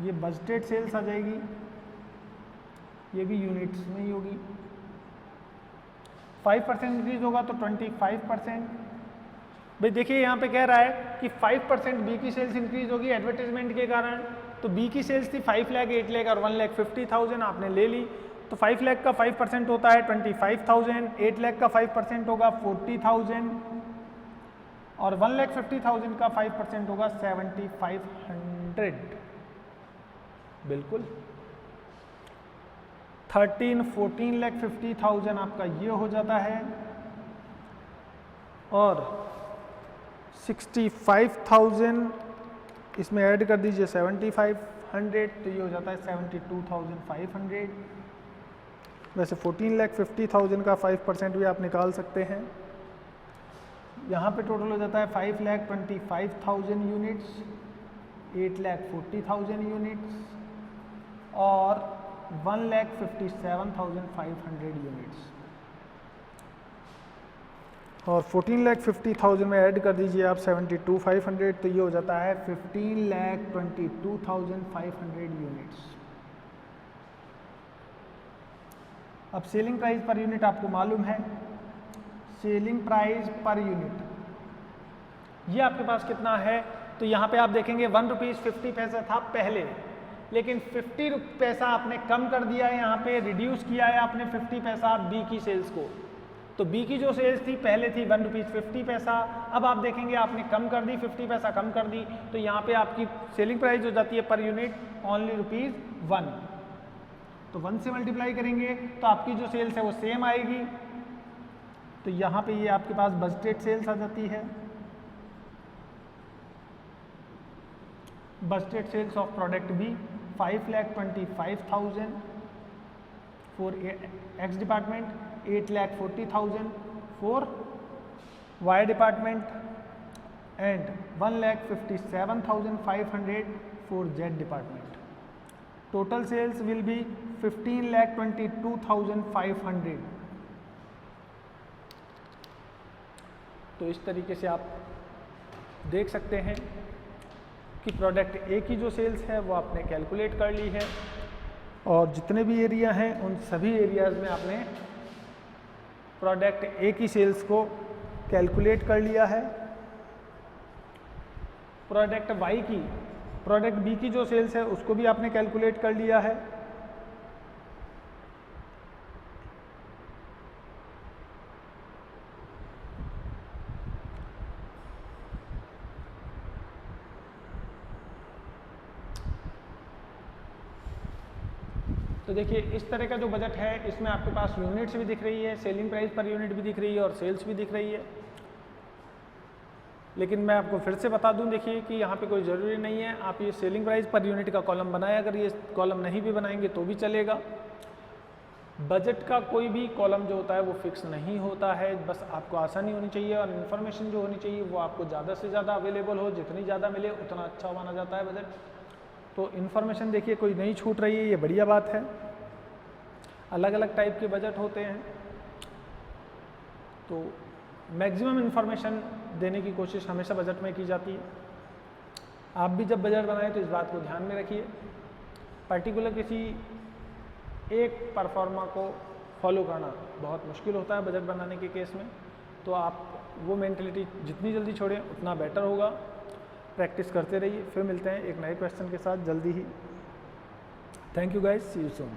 ये बजटेड सेल्स आ जाएगी, ये भी यूनिट्स में ही होगी। 5% इंक्रीज होगा तो 25%। भाई देखिए यहाँ पे कह रहा है कि 5% बी की सेल्स इंक्रीज होगी एडवर्टाइजमेंट के कारण। तो बी की सेल्स थी 5 लाख, 8 लाख और 1,50,000 आपने ले ली। तो 5 लाख का 5% होता है 25,000, 8 लाख का 5% होगा 40,000 और 1,50,000 का 5% होगा 7,500। बिल्कुल 14,50,000 आपका ये हो जाता है और 65,000 इसमें ऐड कर दीजिए 7,500, तो ये हो जाता है 72,500। वैसे 14,50,000 का 5% भी आप निकाल सकते हैं। यहाँ पे टोटल हो जाता है 5,25,000 यूनिट्स, 8,40,000 यूनिट्स और 1,57,500 यूनिट्स। और 14,50,000 में ऐड कर दीजिए आप 72,500, तो ये हो जाता है 15,22,500 यूनिट्स। अब सेलिंग प्राइस पर यूनिट आपको मालूम है, सेलिंग प्राइस पर यूनिट ये आपके पास कितना है, तो यहाँ पे आप देखेंगे 1 रुपीज़ 50 पैसा था पहले, लेकिन 50 पैसा आपने कम कर दिया है, यहाँ पे रिड्यूस किया है आपने 50 पैसा बी की सेल्स को। तो बी की जो सेल्स थी पहले थी 1 रुपीज़ 50 पैसा, अब आप देखेंगे आपने कम कर दी, 50 पैसा कम कर दी, तो यहाँ पे आपकी सेलिंग प्राइस हो जाती है पर यूनिट ओनली ₹1। तो 1 से मल्टीप्लाई करेंगे तो आपकी जो सेल्स है वो सेम आएगी। तो यहाँ पे ये आपके पास बजटेड सेल्स आ जाती है, budgeted sales of product B 5,25,000 for X department, 8,40,000 for Y department and 1,57,500 for Z department. Total sales will be 15,22,500। तो इस तरीके से आप देख सकते हैं कि प्रोडक्ट ए की जो सेल्स है वो आपने कैलकुलेट कर ली है और जितने भी एरिया हैं उन सभी एरियाज़ में आपने प्रोडक्ट ए की सेल्स को कैलकुलेट कर लिया है। प्रोडक्ट वाई की, प्रोडक्ट बी की जो सेल्स है उसको भी आपने कैलकुलेट कर लिया है। तो देखिए इस तरह का जो बजट है इसमें आपके पास यूनिट्स भी दिख रही है, सेलिंग प्राइस पर यूनिट भी दिख रही है और सेल्स भी दिख रही है। लेकिन मैं आपको फिर से बता दूं, देखिए कि यहाँ पे कोई ज़रूरी नहीं है आप ये सेलिंग प्राइस पर यूनिट का कॉलम बनाए, अगर ये कॉलम नहीं भी बनाएंगे तो भी चलेगा। बजट का कोई भी कॉलम जो होता है वो फिक्स नहीं होता है, बस आपको आसानी होनी चाहिए और इन्फॉर्मेशन जो होनी चाहिए वो आपको ज़्यादा से ज़्यादा अवेलेबल हो, जितनी ज़्यादा मिले उतना अच्छा माना जाता है बजट। तो इन्फॉर्मेशन देखिए कोई नहीं छूट रही है, ये बढ़िया बात है। अलग अलग टाइप के बजट होते हैं तो मैक्सिमम इन्फॉर्मेशन देने की कोशिश हमेशा बजट में की जाती है। आप भी जब बजट बनाएं तो इस बात को ध्यान में रखिए, पर्टिकुलर किसी एक परफॉर्मा को फॉलो करना बहुत मुश्किल होता है बजट बनाने के केस में। तो आप वो मेंटलिटी जितनी जल्दी छोड़ें उतना बेटर होगा। प्रैक्टिस करते रहिए। फिर मिलते हैं एक नए क्वेश्चन के साथ जल्दी ही। Thank you guys, see you soon.